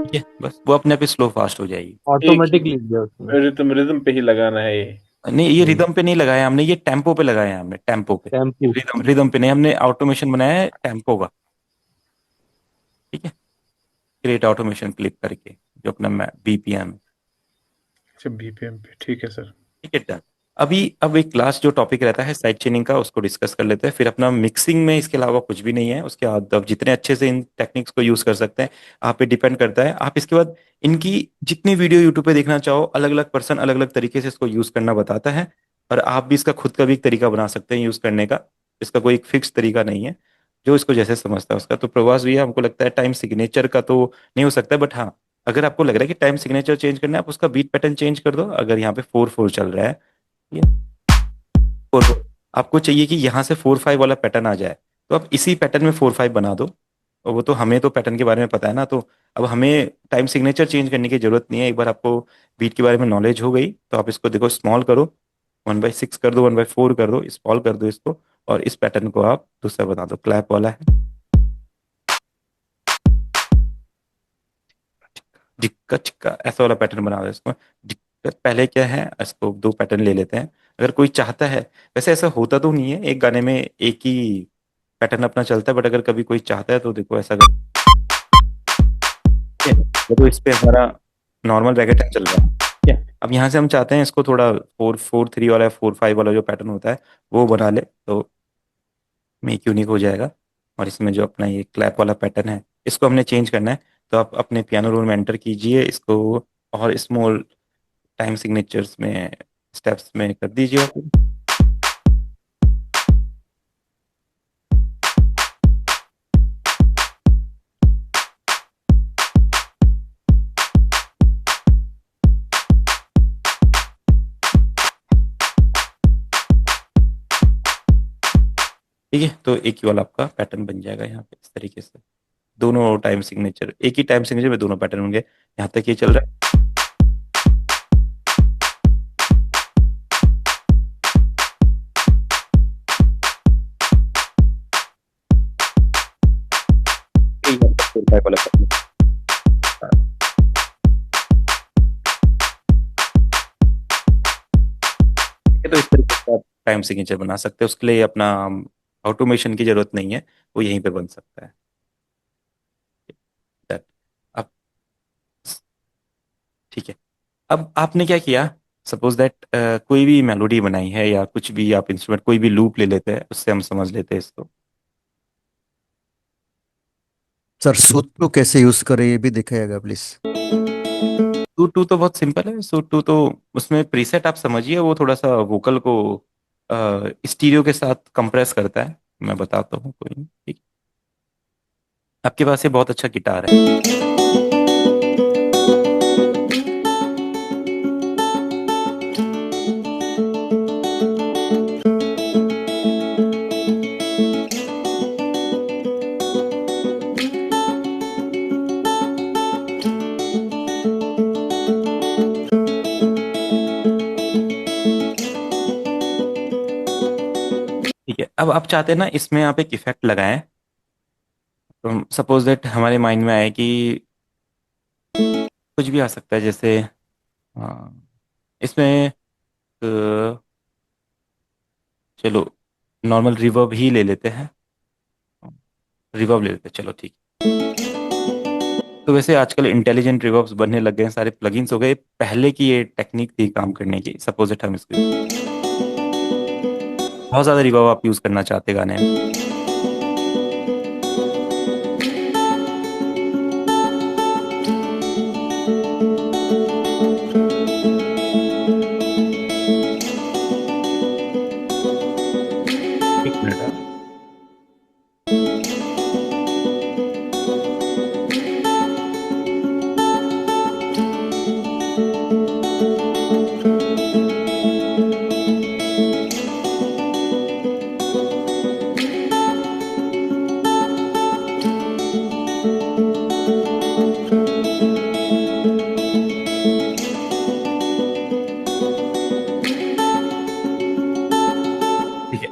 ठीक है, बस वो अपने आप स्लो फास्ट हो जाएगी। ऑटोमेटिक लिख दिया उसमें। रिदम रिदम पे ही लगाना है ये। नहीं, ये रिदम पे नहीं लगाया हमने, ये टेम्पो पे लगाया है हमने, टेम्पो पे। टेम्पू। रिदम रिदम पे नहीं, हमने ऑटोमेशन बनाया है टेम्पो का। ठीक है, क्रिएट ऑटोमेशन क्लिक करके जो अपना बीपीएम। अच्छा, बीपीएम पे, ठीक है सर। ठीक है, डन। अब एक लास्ट जो टॉपिक रहता है साइड चेनिंग का, उसको डिस्कस कर लेते हैं। फिर अपना मिक्सिंग में इसके अलावा कुछ भी नहीं है। उसके बाद आप जितने अच्छे से इन टेक्निक्स को यूज कर सकते हैं, आप पे डिपेंड करता है। आप इसके बाद इनकी जितनी वीडियो यूट्यूब पे देखना चाहो, अलग अलग पर्सन अलग अलग तरीके से इसको यूज करना बताता है। और आप भी इसका खुद का भी एक तरीका बना सकते हैं यूज करने का। इसका कोई एक फिक्स तरीका नहीं है, जो इसको जैसे समझता है उसका। तो प्रवास भैया, हमको लगता है टाइम सिग्नेचर का तो नहीं हो सकता, बट हाँ, अगर आपको लग रहा है कि टाइम सिग्नेचर चेंज करना है, आप उसका बीट पैटर्न चेंज कर दो। अगर यहाँ पे 4/4 चल रहा है, ये 4/4, आपको चाहिए कि यहाँ से 4/5 वाला पैटर्न आ जाए, तो आप इसी पैटर्न में 4/5 बना दो। और वो तो हमें तो पैटर्न के बारे में पता है ना, तो अब हमें टाइम सिग्नेचर चेंज करने की जरूरत नहीं है। एक बार आपको बीट के बारे में नॉलेज हो गई, तो आप इसको देखो, स्मॉल करो, 1/6 कर दो, 1/4 कर दो, स्मॉल कर दो इसको। और इस पैटर्न को आप दूसरा बना दो, क्लैप वाला है, डिक्का चिक्का, ऐसा वाला पैटर्न बना दो इसको। पहले क्या है, इसको दो पैटर्न ले लेते हैं। अगर कोई चाहता है, वैसे ऐसा होता तो नहीं है, एक गाने में एक ही पैटर्न अपना चलता है, बट अगर कभी कोई चाहता है तो देखो ऐसा कर, ठीक है? देखो इस पे हमारा नॉर्मल पैटर्न चल रहा है। ठीक है, अब यहाँ से हम चाहते हैं इसको थोड़ा 4/4 3 वाला, 4/5 वाला जो पैटर्न होता है वो बना ले, तो मेक यूनिक हो जाएगा। और इसमें जो अपना ये क्लैप वाला पैटर्न है, इसको हमने चेंज करना है। तो आप अपने पियानो रोल में एंटर कीजिए इसको, और स्मॉल टाइम सिग्नेचर्स में, स्टेप्स में कर दीजिए। ठीक है, तो एक ही वाला आपका पैटर्न बन जाएगा यहाँ पे इस तरीके से। दोनों टाइम सिग्नेचर, एक ही टाइम सिग्नेचर में दोनों पैटर्न होंगे। यहाँ तक ये चल रहा है। यही है आपका 4/5 वाला पैटर्न। ठीक है, तो इस तरीके से आप टाइम सिग्नेचर बना सकते हैं। उसके लिए अपना ऑटोमेशन की जरूरत नहीं है, वो यहीं पे बन सकता है। That- अब ठीक है, अब आपने क्या किया, सपोज दैट कोई भी मेलोडी बनाई है या कुछ भी, आप इंस्ट्रूमेंट कोई भी लूप ले लेते हैं, उससे हम समझ लेते हैं इसको। सर सूट को कैसे यूज करें ये भी दिखाइएगा प्लीज। सूट टू तो बहुत सिंपल है। सूट टू तो उसमें प्रीसेट आप समझिए, वो थोड़ा सा वोकल को स्टीरियो के साथ कंप्रेस करता है। मैं बताता हूँ, कोई नहीं, ठीक। आपके पास ये बहुत अच्छा गिटार है, ठीक है। अब आप चाहते हैं ना इसमें आप एक इफेक्ट लगाएं। तो सपोज दैट हमारे माइंड में आए कि कुछ भी आ सकता है, जैसे इसमें चलो नॉर्मल रिवर्ब ही ले लेते हैं, रिवर्ब ले लेते हैं, चलो ठीक। तो वैसे आजकल इंटेलिजेंट रिवर्ब्स बनने लग गए हैं, सारे प्लगइन्स हो गए। पहले की ये टेक्निक थी काम करने की। सपोज दैट हम इसको बहुत ज़्यादा रिवर्ब आप यूज़ करना चाहते गाने में, एक मिनट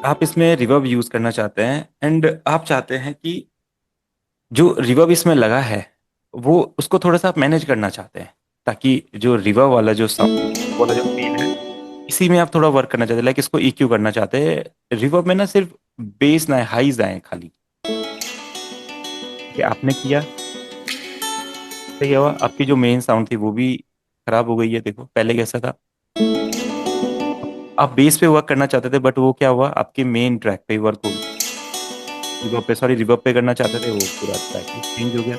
आप इसमें रिवर्ब यूज करना चाहते हैं एंड आप चाहते हैं कि जो रिवर्ब इसमें लगा है वो उसको थोड़ा सा आप मैनेज करना चाहते हैं, ताकि जो रिवर्ब वाला जो साउंड वाला जो फील है इसी में आप थोड़ा वर्क करना चाहते हैं, लाइक इसको EQ करना चाहते हैं। रिवर्ब में ना सिर्फ बेस ना है, हाईज आए खाली। कि आपने किया सही हुआ, आपकी जो मेन साउंड थी वो भी खराब हो गई है। देखो पहले कैसा था, आप बेस पे वर्क करना चाहते थे बट वो क्या हुआ, आपके मेन ट्रैक पे वर्क हो गया। रिवर्ब पे, सॉरी, रिवर्ब पे करना चाहते थे, वो पूरा ट्रैक ही चेंज हो गया।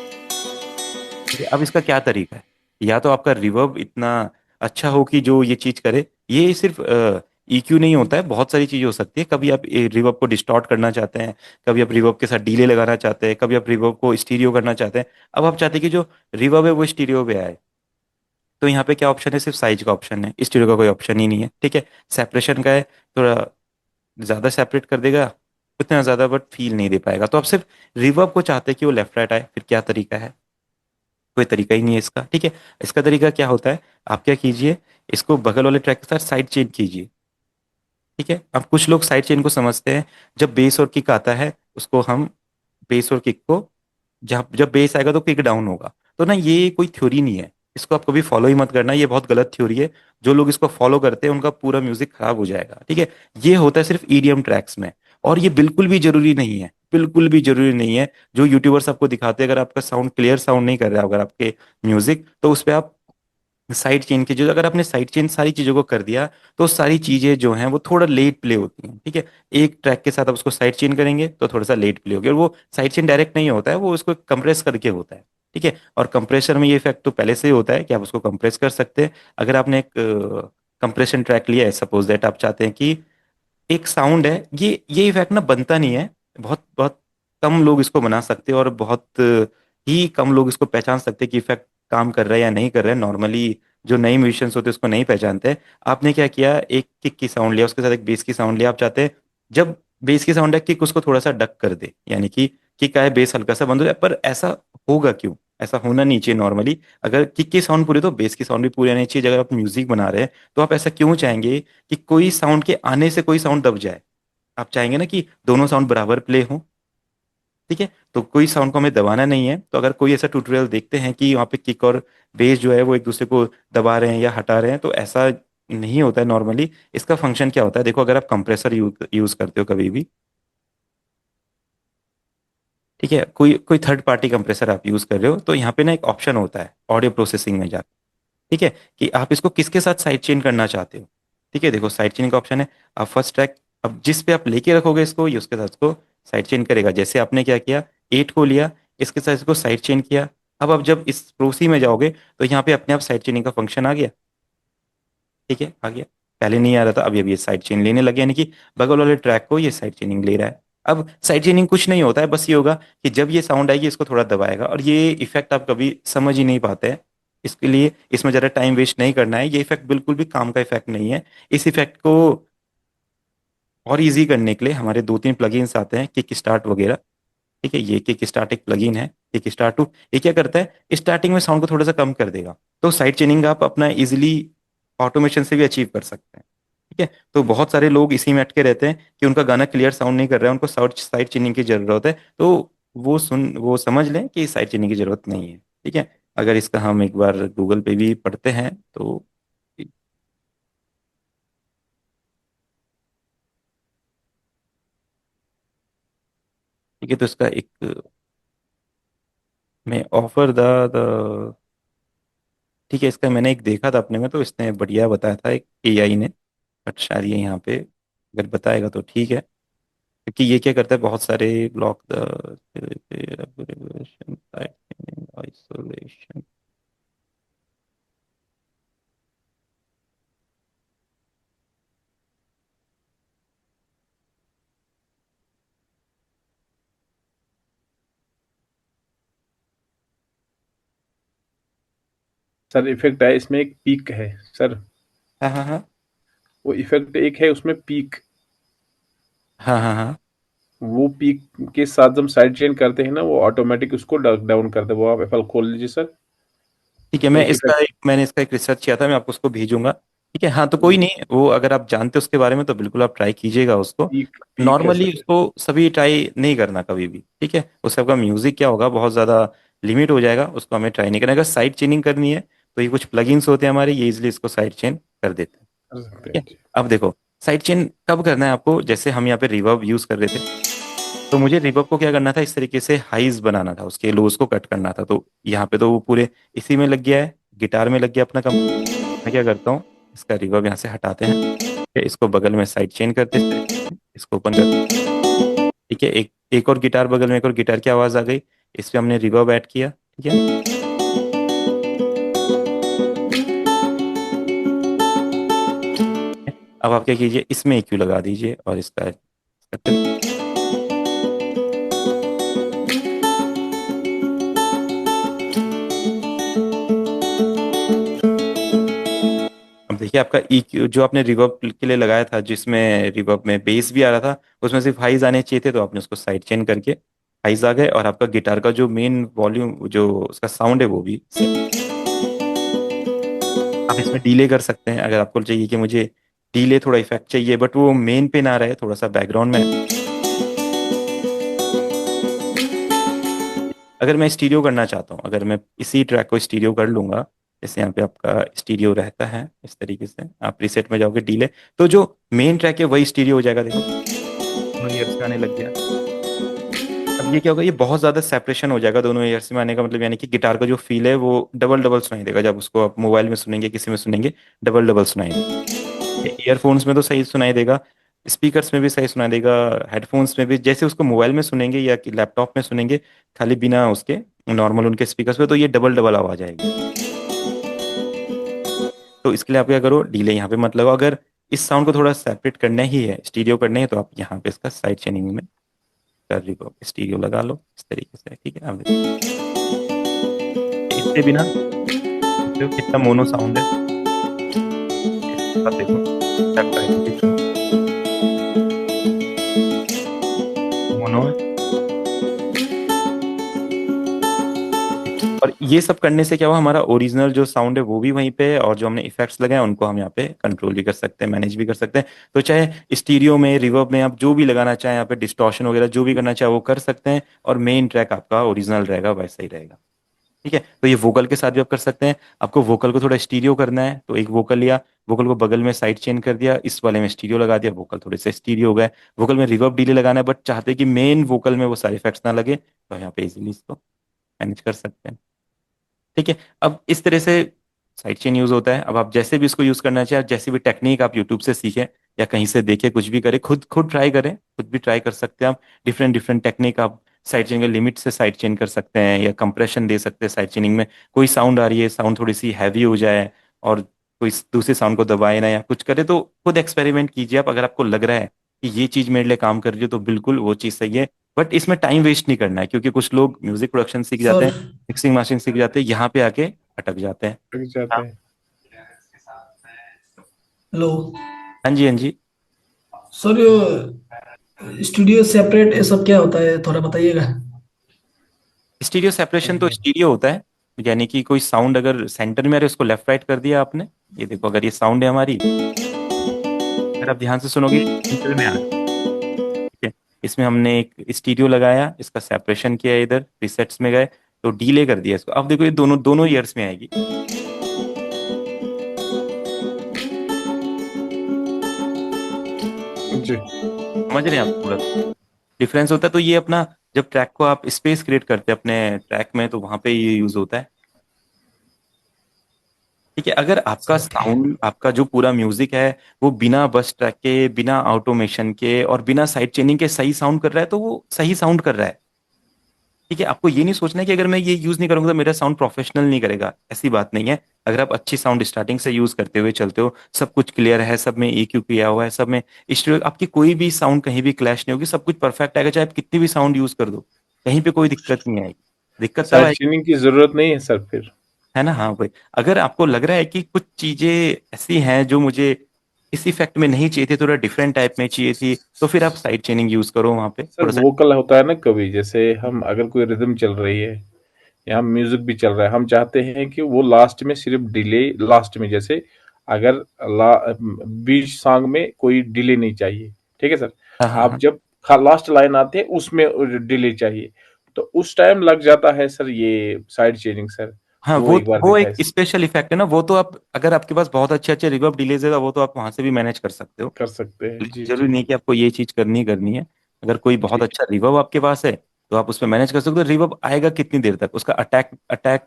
ठीक है, अब इसका क्या तरीका है? या तो आपका रिवर्ब इतना अच्छा हो कि जो ये चीज करे। ये सिर्फ EQ नहीं होता है, बहुत सारी चीजें हो सकती है। कभी आप रिवर्ब को डिस्टॉर्ट करना चाहते हैं, कभी आप रिवर्ब के साथ डीले लगाना चाहते हैं, कभी आप रिवर्ब को स्टीरियो करना चाहते हैं। अब आप चाहते हैं कि जो रिवर्ब है वो स्टीरियो पे आए, तो यहाँ पे क्या ऑप्शन है? सिर्फ साइज का ऑप्शन है, स्टीरियो का कोई ऑप्शन ही नहीं है। ठीक है, सेपरेशन का है, थोड़ा ज्यादा सेपरेट कर देगा, उतना ज्यादा बट फील नहीं दे पाएगा। तो आप सिर्फ रिवर्ब को चाहते हैं कि वो लेफ्ट राइट आए, फिर क्या तरीका है? कोई तरीका ही नहीं है इसका। ठीक है, इसका तरीका क्या होता है, आप क्या कीजिए, इसको बगल वाले ट्रैक के साथ साइड चेन कीजिए। ठीक है, अब कुछ लोग साइड चेन को समझते हैं, जब बेस और किक आता है उसको हम, बेस और किक को, जब जब बेस आएगा तो किक डाउन होगा। तो ना ये कोई थ्योरी नहीं है, इसको आप कभी फॉलो ही मत करना, ये बहुत गलत थ्योरी है। जो लोग इसको फॉलो करते हैं उनका पूरा म्यूजिक खराब हो जाएगा। ठीक है, ये होता है सिर्फ EDM ट्रैक्स में, और ये बिल्कुल भी जरूरी नहीं है, बिल्कुल भी जरूरी नहीं है। जो यूट्यूबर्स आपको दिखाते हैं, अगर आपका साउंड क्लियर साउंड नहीं कर रहा है अगर आपके म्यूजिक, तो उस पर आप साइड चेन की, जो अगर आपने साइड चेन सारी चीजों को कर दिया तो सारी चीजें जो हैं वो थोड़ा लेट प्ले होती हैं। ठीक है, एक ट्रैक के साथ आप उसको साइड चेन करेंगे तो थोड़ा सा लेट प्ले होगी, और वो साइड चेन डायरेक्ट नहीं होता है, वो उसको कंप्रेस करके होता है। ठीक है, और कंप्रेसर में ये इफेक्ट तो पहले से ही होता है कि आप उसको कंप्रेस कर सकते हैं। अगर आपने एक कंप्रेशन ट्रैक लिया है, सपोज दैट आप चाहते हैं कि एक साउंड है, ये इफेक्ट ना बनता नहीं है, बहुत बहुत कम लोग इसको बना सकते हैं, और बहुत ही कम लोग इसको पहचान सकते हैं कि इफेक्ट काम कर रहा है या नहीं कर रहा है। नॉर्मली जो नए म्यूजिशियंस होते हैं उसको नहीं पहचानते हैं। आपने क्या किया, एक किक की साउंड लिया, उसके साथ एक बेस की साउंड लिया। आप चाहते हैं जब बेस की साउंड है, किक उसको थोड़ा सा डक कर दे, यानी कि किक आए, बेस हल्का सा बंद हो जाए। पर ऐसा होगा क्यों? ऐसा होना नहीं चाहिए नॉर्मली। अगर किक की साउंड पूरी तो बेस की साउंड भी पूरी आनी चाहिए। अगर आप म्यूजिक बना रहे हैं तो आप ऐसा क्यों चाहेंगे कि कोई साउंड के आने से कोई साउंड दब जाए? आप चाहेंगे ना कि दोनों साउंड बराबर प्ले हों। ठीक है, तो कोई साउंड को हमें दबाना नहीं है। तो अगर कोई ऐसा ट्यूटोरियल देखते हैं कि वहाँ पे किक और बेस जो है वो एक दूसरे को दबा रहे हैं या हटा रहे हैं, तो ऐसा नहीं होता है नॉर्मली। इसका फंक्शन क्या होता है, देखो, अगर आप कंप्रेसर यूज करते हो कभी भी, ठीक है, कोई कोई थर्ड पार्टी कंप्रेसर आप यूज कर रहे हो, तो यहाँ पे ना एक ऑप्शन होता है ऑडियो प्रोसेसिंग में जाकर, ठीक है, कि आप इसको किसके साथ साइड चेन करना चाहते हो। ठीक है, देखो साइड चेन का ऑप्शन है। अब फर्स्ट ट्रैक, अब जिस पे आप लेके रखोगे इसको, ये उसके साथ इसको साइड चेन करेगा। जैसे आपने क्या किया, 8 को लिया, इसके साथ इसको साइड चेन किया। अब आप जब इस प्रोसी में जाओगे तो यहाँ पे अपने आप साइड चेनिंग का फंक्शन आ गया। ठीक है, आ गया, पहले नहीं आ रहा था, अब ये साइड चेन लेने लगे, यानी कि बगल वाले ट्रैक को ये साइड चेनिंग ले रहा है। अब साइड चेनिंग कुछ नहीं होता है, बस ये होगा कि जब ये साउंड आएगी इसको थोड़ा दबाएगा, और ये इफेक्ट आप कभी समझ ही नहीं पाते हैं। इसके लिए इसमें ज़रा टाइम वेस्ट नहीं करना है, ये इफेक्ट बिल्कुल भी काम का इफेक्ट नहीं है। इस इफेक्ट को और इजी करने के लिए हमारे 2-3 प्लगइन्स आते हैं, किक स्टार्ट वगैरह। ठीक है, ये किक स्टार्ट एक प्लगइन है, किक स्टार्ट टू। ये क्या करता है, स्टार्टिंग में साउंड को थोड़ा सा कम कर देगा, तो साइड चेनिंग आप अपना इजिली ऑटोमेशन से भी अचीव कर सकते हैं। ठीक है, तो बहुत सारे लोग इसी में अटके रहते हैं कि उनका गाना क्लियर साउंड नहीं कर रहा है, उनको साउंड साइड चेनिंग की जरूरत है। तो वो समझ लें कि साइड चेनिंग की जरूरत नहीं है। ठीक है, अगर इसका हम एक बार गूगल पे भी पढ़ते हैं तो, ठीक है, तो इसका एक, मैं ऑफर द, ठीक है, इसका मैंने एक देखा था अपने में, तो इसने बढ़िया बताया था, एक AI ने। बट शायद ये यहाँ पे अगर बताएगा तो ठीक है, क्योंकि ये क्या करता है, बहुत सारे block the isolation. Sir effect है इसमें, एक पीक है सर। हाँ हाँ हाँ वो इफेक्ट एक है उसमें पीक, हाँ हाँ हाँ। वो पीक के साथ जब साइड चेन करते हैं ना, वो ऑटोमेटिक उसको डाउन करते हैं। वो आप एप्पल खोल लीजिए सर, ठीक है, उसमें एक इफेक्ट। मैंने इसका एक रिसर्च किया था, मैं आपको उसको भेजूंगा। ठीक है, हाँ तो कोई नहीं, वो अगर आप जानते हो उसके बारे में तो बिल्कुल आप ट्राई कीजिएगा उसको। ठीक ठीक है नॉर्मली सर। उसको सभी ट्राई नहीं करना कभी भी, ठीक है, उससे आपका म्यूजिक क्या होगा, बहुत ज़्यादा लिमिट हो जाएगा, उसको हमें ट्राई नहीं करना। अगर साइड चेनिंग करनी है तो ये कुछ प्लगइन्स होते हैं हमारे, ये इजिली इसको साइड चेन कर देते हैं। कर सकते ठीक है, हैं जी। अब देखो साइड चेन कब करना है आपको, जैसे हम यहाँ पे रिवर्ब यूज कर रहे थे, तो मुझे रिवर्ब को क्या करना था, इस तरीके से हाइज बनाना था, उसके लोज को कट करना था, तो यहाँ पे तो वो पूरे इसी में लग गया है, गिटार में लग गया अपना कम। मैं क्या करता हूँ, इसका रिवर्ब यहाँ से हटाते हैं, ठीक है, इसको बगल में साइड चेन करते हैं, इस तरीके से, इसको ओपन करते हैं, ठीक है, एक एक और गिटार बगल में, एक और गिटार की आवाज आ गई, इस पे हमने रिवर्ब ऐड किया, ठीक है। अब आप क्या कीजिए, इसमें EQ लगा दीजिए और इसका अब देखिए आपका EQ जो आपने रिवर्ब के लिए लगाया था, जिसमें रिवर्ब में बेस भी आ रहा था, उसमें सिर्फ हाइज आने चाहिए थे, तो आपने उसको साइड चेन करके हाइज आ गए, और आपका गिटार का जो मेन वॉल्यूम, जो उसका साउंड है, वो भी आप इसमें डीले कर सकते हैं, अगर आपको चाहिए कि मुझे डीले थोड़ा इफेक्ट चाहिए, बट वो मेन पे ना रहे, थोड़ा सा बैकग्राउंड में। अगर मैं स्टीरियो करना चाहता हूँ, अगर मैं इसी ट्रैक को स्टीरियो कर लूंगा, जैसे यहाँ पे आपका स्टीरियो रहता है, इस तरीके से आप प्रीसेट में जाओगे डीले, तो जो मेन ट्रैक है वही स्टीरियो हो जाएगा, देखो दोनों ईयर्स में आने लग गया। अब ये क्या होगा, ये बहुत ज्यादा सेपरेशन हो जाएगा दोनों ईयर्स में आने का मतलब, यानी कि गिटार का जो फील है वो डबल डबल सुनाई देगा, जब उसको आप मोबाइल में सुनेंगे, किसी में सुनेंगे, डबल डबल सुनाई देगा। ईयरफोन्स में तो सही सुनाई देगा, स्पीकर्स में भी सही सुनाई देगा, हेडफोन्स में भी, जैसे उसको मोबाइल में सुनेंगे या कि लैपटॉप में सुनेंगे, खाली बिना उसके नॉर्मल उनके स्पीकर्स पे, तो ये डबल डबल आवाज आएगी। तो इसके लिए आप क्या करो, डीले यहाँ पे मत लगाओ, अगर इस साउंड को थोड़ा सेपरेट करना ही है, स्टीरियो करना है, तो आप यहाँ पे इसका साइड चेनिंग में कर रिवर्ब स्टीरियो लगा लो, इस तरीके से, ठीक है। अब इससे बिना देखो कितना मोनो साउंड है, अब देखो लेफ्ट राइट मोनो है। और ये सब करने से क्या हुआ, हमारा ओरिजिनल जो साउंड है वो भी वहीं पे है, और जो हमने इफेक्ट्स लगाए उनको हम यहाँ पे कंट्रोल भी कर सकते हैं, मैनेज भी कर सकते हैं। तो चाहे स्टीरियो में, रिवर्ब में आप जो भी लगाना चाहें, यहाँ पे डिस्टॉर्शन वगैरह जो भी करना चाहे वो कर सकते हैं, और मेन ट्रैक आपका ओरिजिनल रहेगा, वैसा ही रहेगा, ठीक है। तो ये वोकल के साथ भी आप कर सकते हैं, आपको वोकल को थोड़ा स्टीरियो करना है, तो एक वोकल लिया, वोकल को बगल में साइड चेन कर दिया, इस वाले में स्टीरियो लगा दिया, वोकल थोड़े से स्टीरियो हो गए। वोकल में रिवर्ब डिले लगाना है, बट चाहते हैं कि मेन वोकल में वो सारे इफेक्ट्स ना लगे, तो यहाँ पे इजीली इसको मैनेज कर सकते हैं, ठीक है। अब इस तरह से साइड चेन यूज होता है। अब आप जैसे भी इसको यूज करना चाहे, जैसी भी टेक्निक आप यूट्यूब से सीखें या कहीं से देखें, कुछ भी करें, खुद खुद ट्राई करें, खुद भी ट्राई कर सकते हैं आप, डिफरेंट डिफरेंट टेक्निक आप साइड चेन के लिमिट से साइड चेन कर सकते हैं, या कंप्रेशन दे सकते हैं साइड चेनिंग में। कोई साउंड आ रही है, साउंड थोड़ी सी हैवी हो जाए, और कोई दूसरे साउंड को दबाए ना या कुछ करे, तो खुद एक्सपेरिमेंट कीजिए आप, अगर आपको लग रहा है कि ये चीज मेरे लिए काम कर रही है, तो बिल्कुल वो चीज सही है। बट इसमें टाइम वेस्ट नहीं करना है, क्योंकि कुछ लोग म्यूजिक प्रोडक्शन सीख जाते सर हैं, मिक्सिंग मास्टरिंग सीख जाते हैं, यहाँ पे आके अटक जाते हैं। लग जाते हाँ, हैं। हेलो हाँ जी, हाँ जी। सर, ये स्टूडियो सेपरेट ये सब क्या होता है, थोड़ा बताइएगा। स्टीरियो सेपरेशन तो स्टीरियो होता है, यानी कि कोई साउंड अगर सेंटर में आ रही है, उसको लेफ्ट राइट कर दिया आपने, ये देखो अगर ये साउंड है हमारी, अगर आप ध्यान से सुनोगे सेंटर में आ रहा है, ठीक है। इसमें हमने एक स्टीरियो लगाया, इसका सेपरेशन किया, इधर प्रीसेट्स में गए, तो डीले कर दिया इसको, अब देखो ये दोनों दोनों ईयर्स में आएगी, जी समझ रहे हैं आप, पूरा डिफरेंस होता है। तो ये अपना, जब ट्रैक को आप स्पेस क्रिएट करते हैं अपने ट्रैक में, तो वहां पे ये यूज होता है, ठीक है। अगर आपका सर ठीक है। साउंड, आपका जो पूरा म्यूजिक है, वो बिना बस ट्रैक के, बिना ऑटोमेशन के और बिना साइड चेनिंग के सही साउंड कर रहा है, तो वो सही साउंड कर रहा है, ठीक है। आपको ये नहीं सोचना है कि अगर मैं ये यूज नहीं करूंगा तो मेरा साउंड प्रोफेशनल नहीं करेगा, ऐसी बात नहीं है। अगर आप अच्छी साउंड स्टार्टिंग से यूज करते हुए चलते हो, सब कुछ क्लियर है, सब में EQ किया हुआ है, सब में स्टीरियो, आपकी कोई भी साउंड कहीं भी क्लैश नहीं होगी, सब कुछ परफेक्ट आएगा, चाहे आप कितनी भी साउंड यूज कर दो, कहीं पे कोई दिक्कत नहीं आएगी। दिक्कत तब साइड आएगी, चेनिंग की जरूरत नहीं है सर फिर। है ना, हाँ भाई। अगर आपको लग रहा है कि कुछ चीजें ऐसी हैं जो मुझे इस इफेक्ट में नहीं चाहिए थी, थोड़ा डिफरेंट टाइप में चाहिए थी, तो फिर आप साइड चेनिंग यूज करो वहां पे सर थोड़ा सा। वोकल होता है ना, कभी जैसे हम अगर कोई रिदम चल रही है या म्यूजिक भी चल रहा है, हम चाहते हैं कि वो लास्ट में सिर्फ डिले, लास्ट में जैसे अगर बीच सॉन्ग में कोई डिले नहीं चाहिए, ठीक है सर। हाँ हाँ आप हाँ जब लास्ट लाइन आते हैं उसमें डिले चाहिए, तो उस टाइम लग जाता है सर ये साइड चेनिंग सर। हाँ, वो एक बार वो दिखाए एक सर। स्पेशल इफेक्ट है ना, वो तो आप अगर आपके पास बहुत अच्छे अच्छे रिवर्ब डिलेज है तो वो तो आप वहां से भी मैनेज कर सकते हो। कर सकते हैं, जी जरूरी जी नहीं कि आपको ये चीज करनी है। अगर कोई बहुत जी। अच्छा रिवर्ब आपके पास है तो आप उसमें मैनेज कर सकते हो। रिवर्ब आएगा कितनी देर तक, उसका अटैक अटैक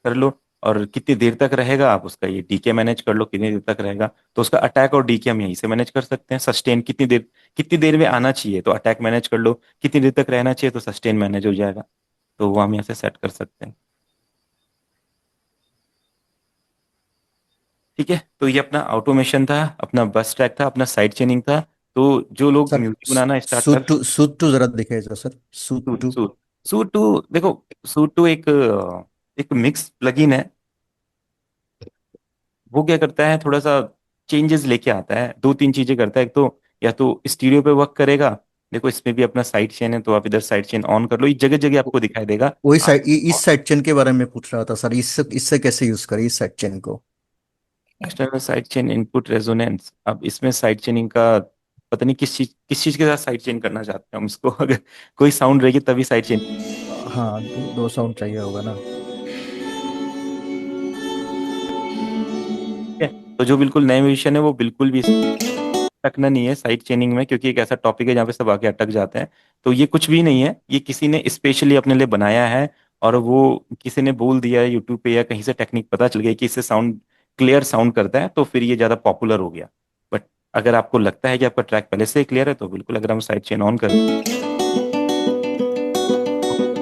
कर लो, और कितनी देर तक रहेगा आप उसका ये डीके मैनेज कर लो, कितनी देर तक रहेगा। तो उसका अटैक और डीके हम यहीं से मैनेज कर सकते हैं। सस्टेन कितनी देर में आना चाहिए तो अटैक मैनेज कर लो, कितनी देर तक रहना चाहिए तो सस्टेन मैनेज हो जाएगा। तो वो हम यहाँ से सेट कर सकते हैं। ठीक है, तो ये अपना ऑटोमेशन था, अपना बस ट्रैक था, अपना साइड चेनिंग था। तो जो लोग सर म्यूजिक बनाना स्टार्ट कर। सूट टू जरा दिखाइए सर, सूट सूट टू। सूट सूट टू देखो, सूट टू एक एक मिक्स प्लगइन है। वो क्या करता है, थोड़ा सा चेंजेस लेके आता है, दो तीन चीजें करता है। एक तो या तो स्टीरियो पे वर्क करेगा। देखो इसमें भी अपना साइड चेन है, तो आप इधर साइड चेन ऑन कर लो, ये जगह जगह आपको दिखाई देगा। वही आप साइड, इस साइड चेन के बारे में पूछ रहा था सर, इससे इससे कैसे यूज करें इस साइड चेन को? External side chain input resonance, अब इसमें साइड चेनिंग का पता नहीं किस चीज के साथ साइड चेन करना चाहते हैं हम इसको। अगर कोई साउंड रहेगी तभी साइड चेन हाँ, दो साउंड चाहिए होगा ना। है। तो जो बिल्कुल नए म्यूजिशियन है वो बिल्कुल भी अटकना नहीं है साइड चेनिंग में, क्योंकि एक ऐसा टॉपिक है जहाँ पे सब आके अटक जाते हैं। तो ये कुछ भी नहीं है, ये किसी ने स्पेशली अपने लिए बनाया है। और वो किसी ने बोल दिया है यूट्यूब पे या कहीं से टेक्निक पता चल गई कि इससे साउंड क्लियर साउंड करता है, तो फिर ये ज़्यादा पॉपुलर हो गया। बट अगर आपको लगता है कि आपका ट्रैक पहले से क्लियर है तो बिल्कुल, अगर हम साइड चेन ऑन कर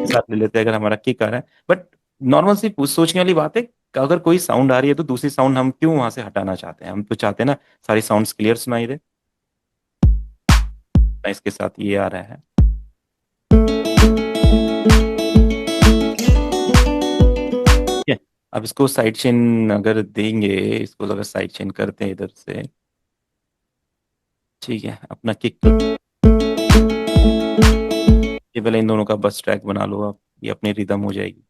साथ ले लेते हैं, अगर हमारा किक आ रहा है। बट नॉर्मल सी सोचने वाली बात है कि अगर कोई साउंड आ रही है तो दूसरी साउंड हम क्यों वहां से हटाना चाहते हैं? हम तो चाहते हैं ना सारी साउंड्स क्लियर सुनाई दे। इसके साथ ये आ रहा है। ठीक है, अब इसको साइड चेन अगर देंगे, इसको अगर साइड चेन करते हैं इधर से, ठीक है, अपना किक ये पहले इन दोनों का बस ट्रैक बना लो आप, ये अपनी रिदम हो जाएगी।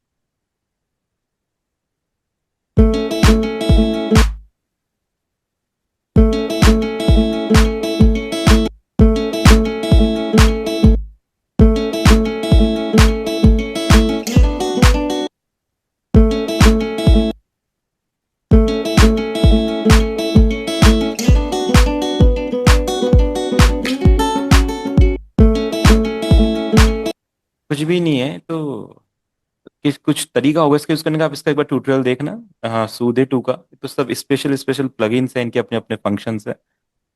कुछ भी नहीं है तो कुछ तरीका होगा इसके यूज करने का, आप इसका एक बार ट्यूटोरियल देखना। हाँ, सूदे टू का तो सब स्पेशल स्पेशल प्लगइन्स हैं, इनके अपने अपने फंक्शंस है।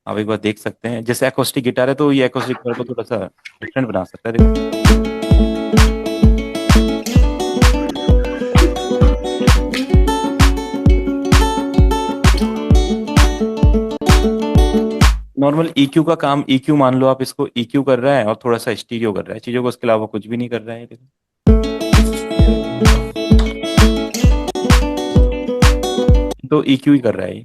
आप एक बार देख सकते हैं। जैसे एकोस्टिक गिटार है तो ये एकोस्टिक गिटार को थोड़ा सा डिफरेंट बना सकता है, देखो। नॉर्मल EQ का काम, EQ मान लो आप इसको, EQ कर रहा है और थोड़ा सा स्टीरियो कर रहा है चीजों को, उसके अलावा कुछ भी नहीं कर रहा है, देखो। तो EQ ही कर रहा है ये।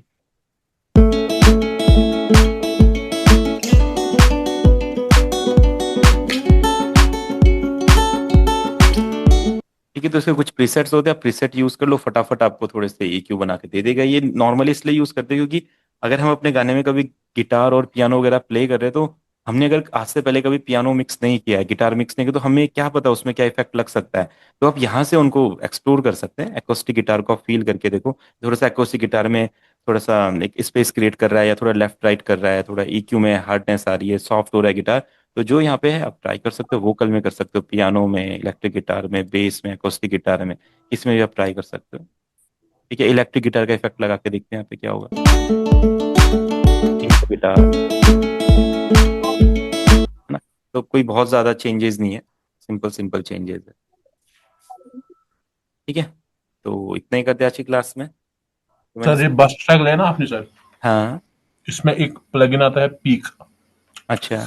ठीक है, तो इसके कुछ प्रीसेट्स होते हैं, आप प्रीसेट यूज कर लो, फटाफट आपको थोड़े से EQ बना के दे देगा। ये नॉर्मली इसलिए यूज करते हैं क्योंकि अगर हम अपने गाने में कभी गिटार और पियानो वगैरह प्ले कर रहे हैं, तो हमने अगर आज से पहले कभी पियानो मिक्स नहीं किया है, गिटार मिक्स नहीं किया, तो हमें क्या पता उसमें क्या इफेक्ट लग सकता है। तो आप यहाँ से उनको एक्सप्लोर कर सकते हैं, एकोस्टिक गिटार को फील करके देखो। थोड़ा सा एकोस्टिक गिटार में थोड़ा सा एक स्पेस क्रिएट कर रहा है, या थोड़ा लेफ्ट राइट कर रहा है, थोड़ा EQ में हार्डनेस आ रही है, सॉफ्ट हो रहा है गिटार। तो जो यहाँ पे है आप ट्राई कर सकते हो, वोकल में कर सकते हो, पियानो में, इलेक्ट्रिक गिटार में, बेस में, अकोस्टिक गिटार में, इसमें भी आप ट्राई कर सकते हो। ठीक है, इलेक्ट्रिक गिटार का इफेक्ट लगा के देखते हैं यहाँ पे क्या होगा। गिटार है ना, तो कोई बहुत ज्यादा चेंजेस नहीं है, सिंपल सिंपल चेंजेस है। ठीक है, तो इतना ही करते हैं आज की क्लास में। तो सर ये बस ट्रैक लेना आपने सर, हाँ, इसमें एक प्लगइन आता है पीक, अच्छा,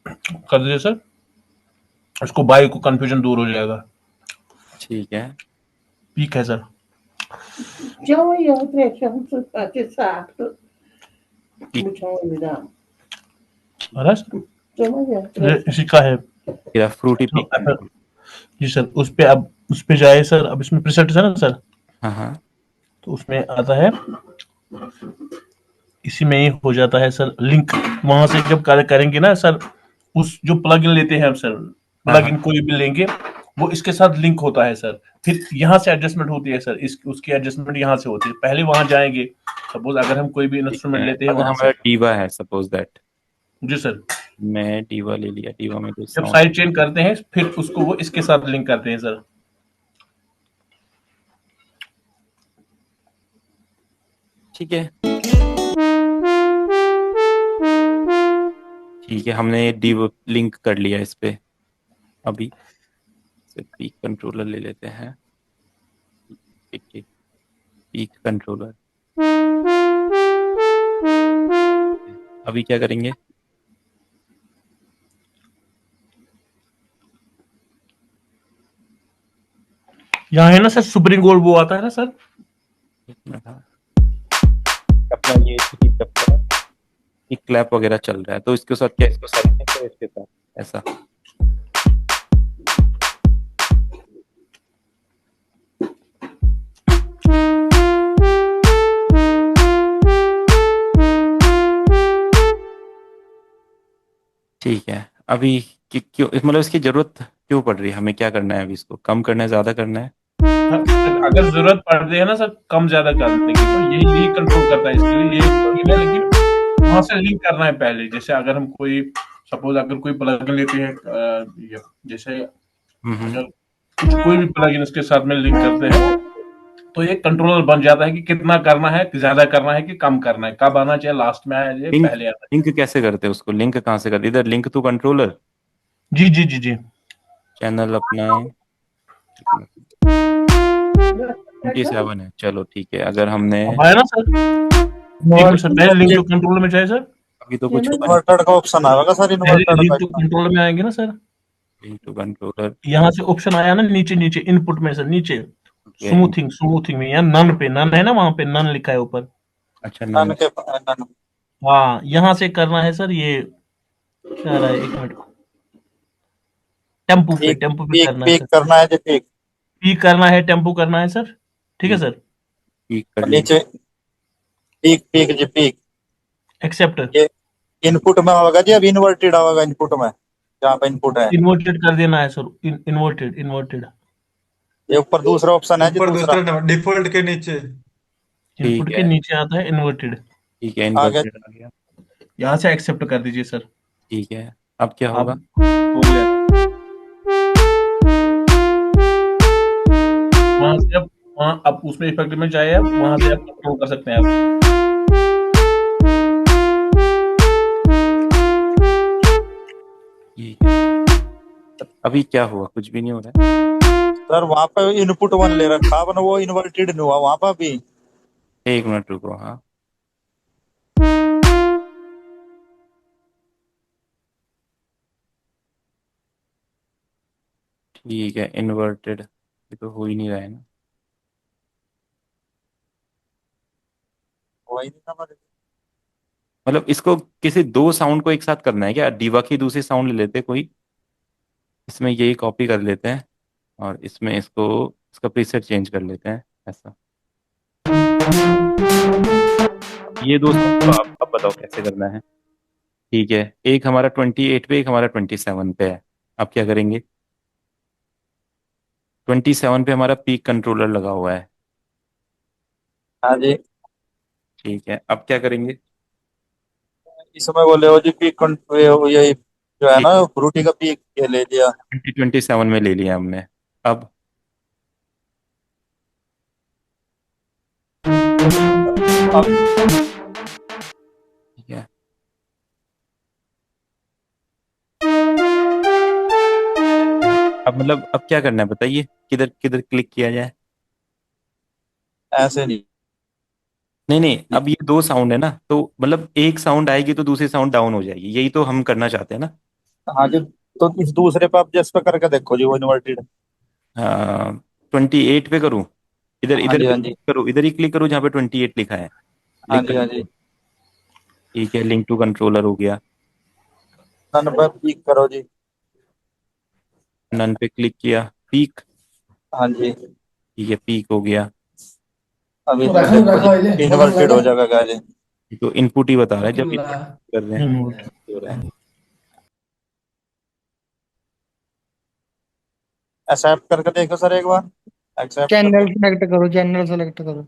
कर दीजिए सर, इसको बाई को कंफ्यूजन दूर हो जाएगा। ठीक है। पीक है सर। अरे सर, ये इसी का है। तेरा फ्रूटी पीक। जी सर, उस पे अब जाए सर, अब इसमें प्रीसेट है ना सर, हाँ हाँ, तो उसमें आता है इसी में ही हो जाता है सर लिंक। वहां से जब कार्य करेंगे ना सर, उस जो प्लगइन लेते हैं हम सर, हाँ हाँ। प्लगइन कोई भी लेंगे वो इसके साथ लिंक होता है सर। फिर यहाँ से एडजस्टमेंट होती है सर, इस उसकी एडजस्टमेंट यहाँ से होती है। पहले वहां जाएंगे, सपोज अगर हम कोई भी ठीक इंस्ट्रूमेंट है, लेते हैं अगर वहां हमारा से। डीवा है सपोज दैट, जी सर। मैं डीवा ले लिया, डीवा में कोई जब साउंड। साइड चेन करते हैं फिर उसको वो इसके साथ लिंक करते हैं सर। ठीक है, ठीक है, हमने डी लिंक कर लिया इस पे। अभी से पीक कंट्रोलर ले लेते हैं। ठीक है, पीक कंट्रोलर। अभी क्या करेंगे? यहाँ है ना सर सुप्रीम गोल्ड वो आता है ना सर। एक मिनट, हाँ। अपना ये थ्री चप्पा एक क्लैप वगैरह चल रहा है, तो इसके साथ क्या इसको साइड में करें, इसके साथ ऐसा। ठीक है, अभी क्यों मतलब इसकी जरूरत क्यों पड़ रही है? हमें क्या करना है अभी? इसको कम करना है, ज्यादा करना है? अगर जरूरत पड़ती है ना सर कम ज्यादा करने की, तो यही कंट्रोल करता है इसके लिए, यही plugin है। लेकिन वहां से लिंक करना है पहले। जैसे अगर हम कोई सपोज अगर कोई प्लगइन लेते हैं, जैसे अगर कोई भी प्लगइन इसके साथ में लिंक करते हैं, तो ये कंट्रोलर बन जाता है कि कितना करना है, ज्यादा करना है कि कम करना है, कब आना चाहिए, लास्ट में आना चाहिए, लिंक पहले आना लिंक कैसे करते हैं उसको? लिंक कहाँ से करते? इधर लिंक टू कंट्रोलर, चाहिए। जी जी जी जी। चैनल अपना 27 है। चलो ठीक है, अगर हमने अब आया ना सर, एक मिनट सर, पहले लिंक टू कंट्रोलर में जाए सर। अभी तो कुछ हुआ इन्वर्टेड का ऑप्शन आएगा सर, पहले इन्वर्टेड लिंक का। टू कंट्रोलर में आएंगे ना सर। नहीं, लिंक टू कंट्रोलर। यहाँ से ऑप्शन आया ना नीचे नीचे इनपुट में सर, नीचे ठीक है, स्मूथिंग, स्मूथिंग में, यहाँ नन पे, नन है ना, वहां पे नन लिखा है ऊपर। अच्छा नन नन। के नन। हाँ, यहाँ से करना है सर ये, क्या आ रहा है, एक मिनट, टेम्पू पे, पीक टेम्पू पे पीक करना है पीक सर। करना है जी, पीक। पी करना है, टेम्पू करना है सर। ठीक है ठीक, सर। ठीक कर लिया। नीचे पीक पीक जी, पीक। एक्सेप्ट। ये इनपुट में होगा जी, अब इन्वर्टेड होगा इनपुट में, जहाँ पे इनपुट है। इन्वर्टेड कर देना है सर, इन्वर्टेड, इन्वर्टेड। ये ऊपर दूसरा ऑप्शन है जी, ऊपर दूसरा। दूसरा डिफॉल्ट के नीचे। ठीक इनपुट के है, नीचे आता है इन्वर्टेड। ठीक है, आगे इन्वर्टेड आ गया। यहाँ से एक्सेप्ट कर दीजिए सर। ठीक है, अब क्या आप होगा? हो गया। वहां से आप, वहां आप उसमें इफेक्ट में जाए, आप वहां से आप कंट्रोल कर सकते हैं आप। ठीक है, अभी क्या हुआ? कुछ भी नहीं हो रहा है। सर, वहां पे इनपुट वन ले रखा है, वो इन्वर्टेड नहीं हुआ वहां पर भी। एक मिनट रुको, हाँ। ठीक है, इन्वर्टेड, ये तो हो ही नहीं रहा है ना। वही नहीं समझ। मतलब इसको किसी दो साउंड को एक साथ करना है क्या? डीवा की दूसरी साउंड ले लेते हैं कोई, इसमें यही कॉपी कर लेते हैं और इसमें इसको इसका प्रीसेट चेंज कर लेते हैं ऐसा। ये दो साउंड को आप बताओ कैसे करना है। ठीक है, एक हमारा 28 पे, एक हमारा 27 पे है। अब क्या करेंगे? 27 पे हमारा पीक कंट्रोलर लगा हुआ है। हाँ जी, ठीक है, अब क्या करेंगे? इसमें बोले हो जी पीक यही जो है ना, फ्रूटी का पीक ये ले लिया। 27 में ले लिया हमने। अब अब ठीक है, अब मतलब अब क्या करना है बताइए, किधर किधर क्लिक किया जाए? ऐसे नहीं। नहीं नहीं, अब ये दो साउंड है ना, तो मतलब एक साउंड आएगी तो दूसरी साउंड डाउन हो जाएगी, यही तो हम करना चाहते हैं ना। हाँ जी, तो इस दूसरे पे आप जिस पे करके देखो जी, वो इन्वर्टेड। 28 पे करूँ? इधर हाँ इधर जी, पे हाँ क्लिक जी, करूँ, इधर ही क्लिक करूँ जहाँ पे 28 लिखा है? हाँ क्लिक जी, कर हाँ दिया। जी। ठीक है, लिंक टू कंट्रोलर हो गया। नन पे पीक करो जी। नन पे क्लिक किया, पीक। हाँ जी। ठीक है, पीक हो गया। अभी रखा रखा है इन्वर्टेड हो जाएगा गाज। तो इनपुट ही बता रहा है जब अकेला इनपुट कर रहे हैं इनपुट हो रहा है। एक्सेप्ट करके देखो सर एक बार, एक्सेप्ट चैनल करके। सेलेक्ट करो, चैनल सेलेक्ट करो।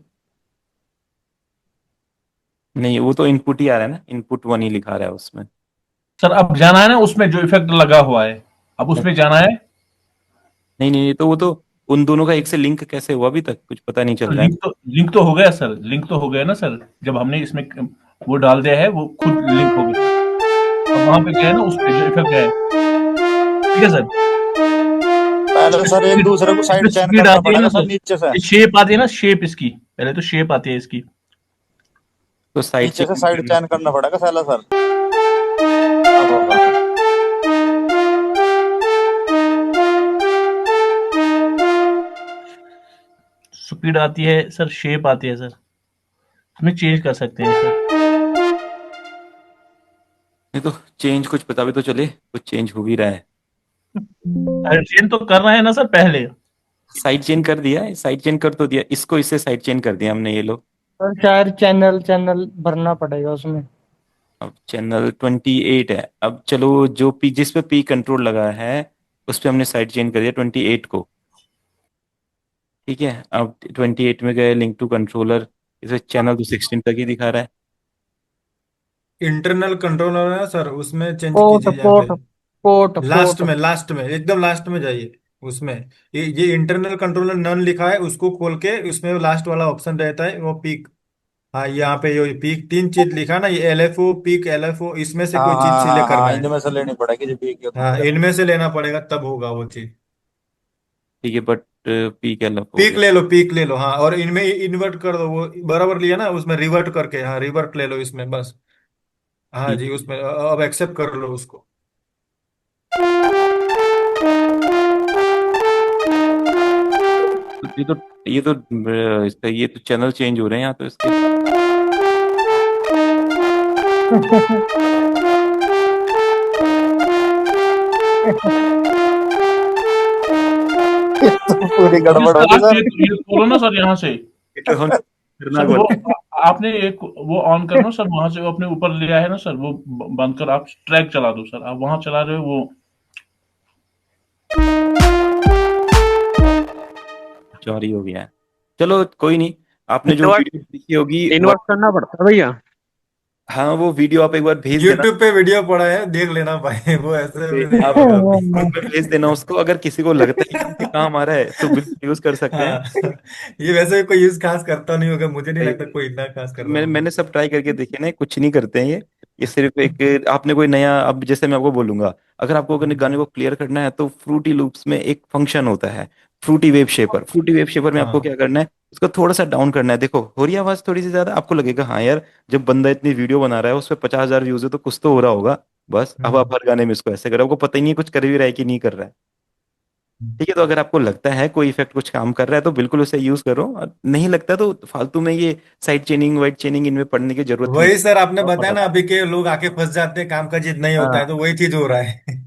नहीं, वो तो इनपुट ही आ रहा है ना, इनपुट वन ही लिखा रहा है उसमें। सर अब जाना है ना उसमें जो इफेक्ट लगा हुआ है, अब उसमें जाना है। नहीं नहीं, तो वो तो उन दोनों का एक से लिंक कैसे हुआ अभी तक कुछ पता नहीं चल रहा है। लिंक तो हो गया सर, लिंक तो हो गया ना सर, जब हमने इसमें वो डाल दिया है वो खुद लिंक हो गया। अब वहां पे क्या है ना, उस पे जो इफेक्ट है, ठीक है सर। पहले सर एक दूसरे को साइड चैन स्पीड करना आती है पड़ेगा ना सर सर, नीचे से, ये शेप आती है ना, शेप इसकी पहले तो शेप आती है इसकी। तो साइड नीचे से चेक साइड चैन करना पड़ेगा पहले सर, अब होगा। स्पीड आती है सर, शेप आती है सर, इसमें चेंज कर सकते हैं सर। नहीं तो चेंज कुछ पता भी तो चले, कुछ चेंज हो भी रहा है। चेंज तो कर रहे हैं ना सर पहले। साइड चेन कर दिया है, साइड चेन कर तो दिया, इसको इससे साइड चेन कर दिया हमने, ये लो। और चार चैनल चैनल भरना पड़ेगा उसमें। अब चैनल 28 है। अब चलो जो पी जिस पे पी कंट्रोल लगा है उस पे हमने साइड चेन कर दिया 28 को। ठीक है, अब 28 में गए लिंक टू कंट्रोलर, इसे चैनल तो 16 तक ही दिखा रहा है। इंटरनल कंट्रोलर है ना सर, उसमें चेंज पोर्ट कीजिए यहाँ पोर्ट पे। Port last port. में, लास्ट में, एकदम लास्ट में जाइए उसमें। ये इंटरनल कंट्रोलर नन लिखा है, उसको खोल के उसमें लास्ट वाला ऑप्शन रहता है वो पीक। हाँ, यहाँ पे ये पीक तीन चीज लिखा है ना, ये एलएफओ पीक एलएफओ, इसमें से हाँ कोई चीज हाँ हाँ सिलेक्ट करना हाँ, है। इनमें से लेनी पड़ेगी जो पी की हाँ, इनमें से लेना पड़ेगा तब होगा वो चीज। ठीक है, बट पी क्या लफ हो पीक गया। ले लो, पीक ले लो, हाँ, और इनमें इन्वर्ट कर दो, वो बराबर लिया ना, उसमें रिवर्ट करके, हाँ, रिवर्ट ले लो इसमें बस। हाँ ठीक जी, है। उसमें अब एक्सेप्ट कर लो उसको। तो इसका ये तो चैनल चेंज हो रहे हैं यहाँ तो इसके। तो पूरी गड़बड़ सर होगी आप सर। ये खोलो ना सर यहाँ से। ये तो हम सर खतरनाक वो वाला है। आपने एक वो ऑन करना सर, वहां से वो अपने ऊपर लिया है ना सर, वो बंद कर आप ट्रैक चला दो सर, आप वहां चला रहे हो वो। चोरी हो गया है। चलो कोई नहीं, आपने जो इन्वर्ट वीडियो देखी होगी वो, इन्वर्ट करना पड़ता है भैया। हाँ वो वीडियो आप एक बार भेज देना। यूट्यूब पे वीडियो पड़ा है, देख लेना भाई, वो ऐसे भी नहीं आप होगा अभी। ग्रुप में भेज देना उसको, अगर किसी को लगता है कि इसके काम आ रहा है तो बिल्कुल यूज कर सकते हैं। हाँ, ये वैसे कोई यूज खास करता नहीं होगा, मुझे नहीं लगता कोई इतना खास कर रहा होगा। मैंने सब ट्राई करके देखे ना, कुछ नहीं करते हैं ये सिर्फ एक आपने कोई नया, अब जैसे मैं आपको बोलूंगा, अगर आपको अगर गाने को क्लियर करना है तो फ्रूटी लूप्स में एक फंक्शन होता है, fruity wave shaper. Fruity wave shaper में आपको हाँ क्या करना है, उसको थोड़ा सा डाउन करना है। देखो हो रही है आवाज थोड़ी सी ज्यादा, आपको लगेगा हाँ यार जब बंदा इतनी वीडियो बना रहा है उस पर 50,000 व्यूज है तो कुछ तो हो रहा होगा। बस अब हम्म, आप हर गाने में इसको ऐसे करो, आपको पता ही नहीं है कुछ कर भी रहा है कि नहीं कर रहा है। ठीक है, तो अगर आपको लगता है कोई इफेक्ट कुछ काम कर रहा है तो बिल्कुल उसे यूज करो, और नहीं लगता तो फालतू में ये साइड चेनिंग वाइड चेनिंग इनमें पढ़ने की जरूरत नहीं वही सर आपने है। बताया ना, अभी के लोग आके फंस जाते हैं, काम का चीज नहीं होता है, हाँ, तो वही चीज हो रहा है।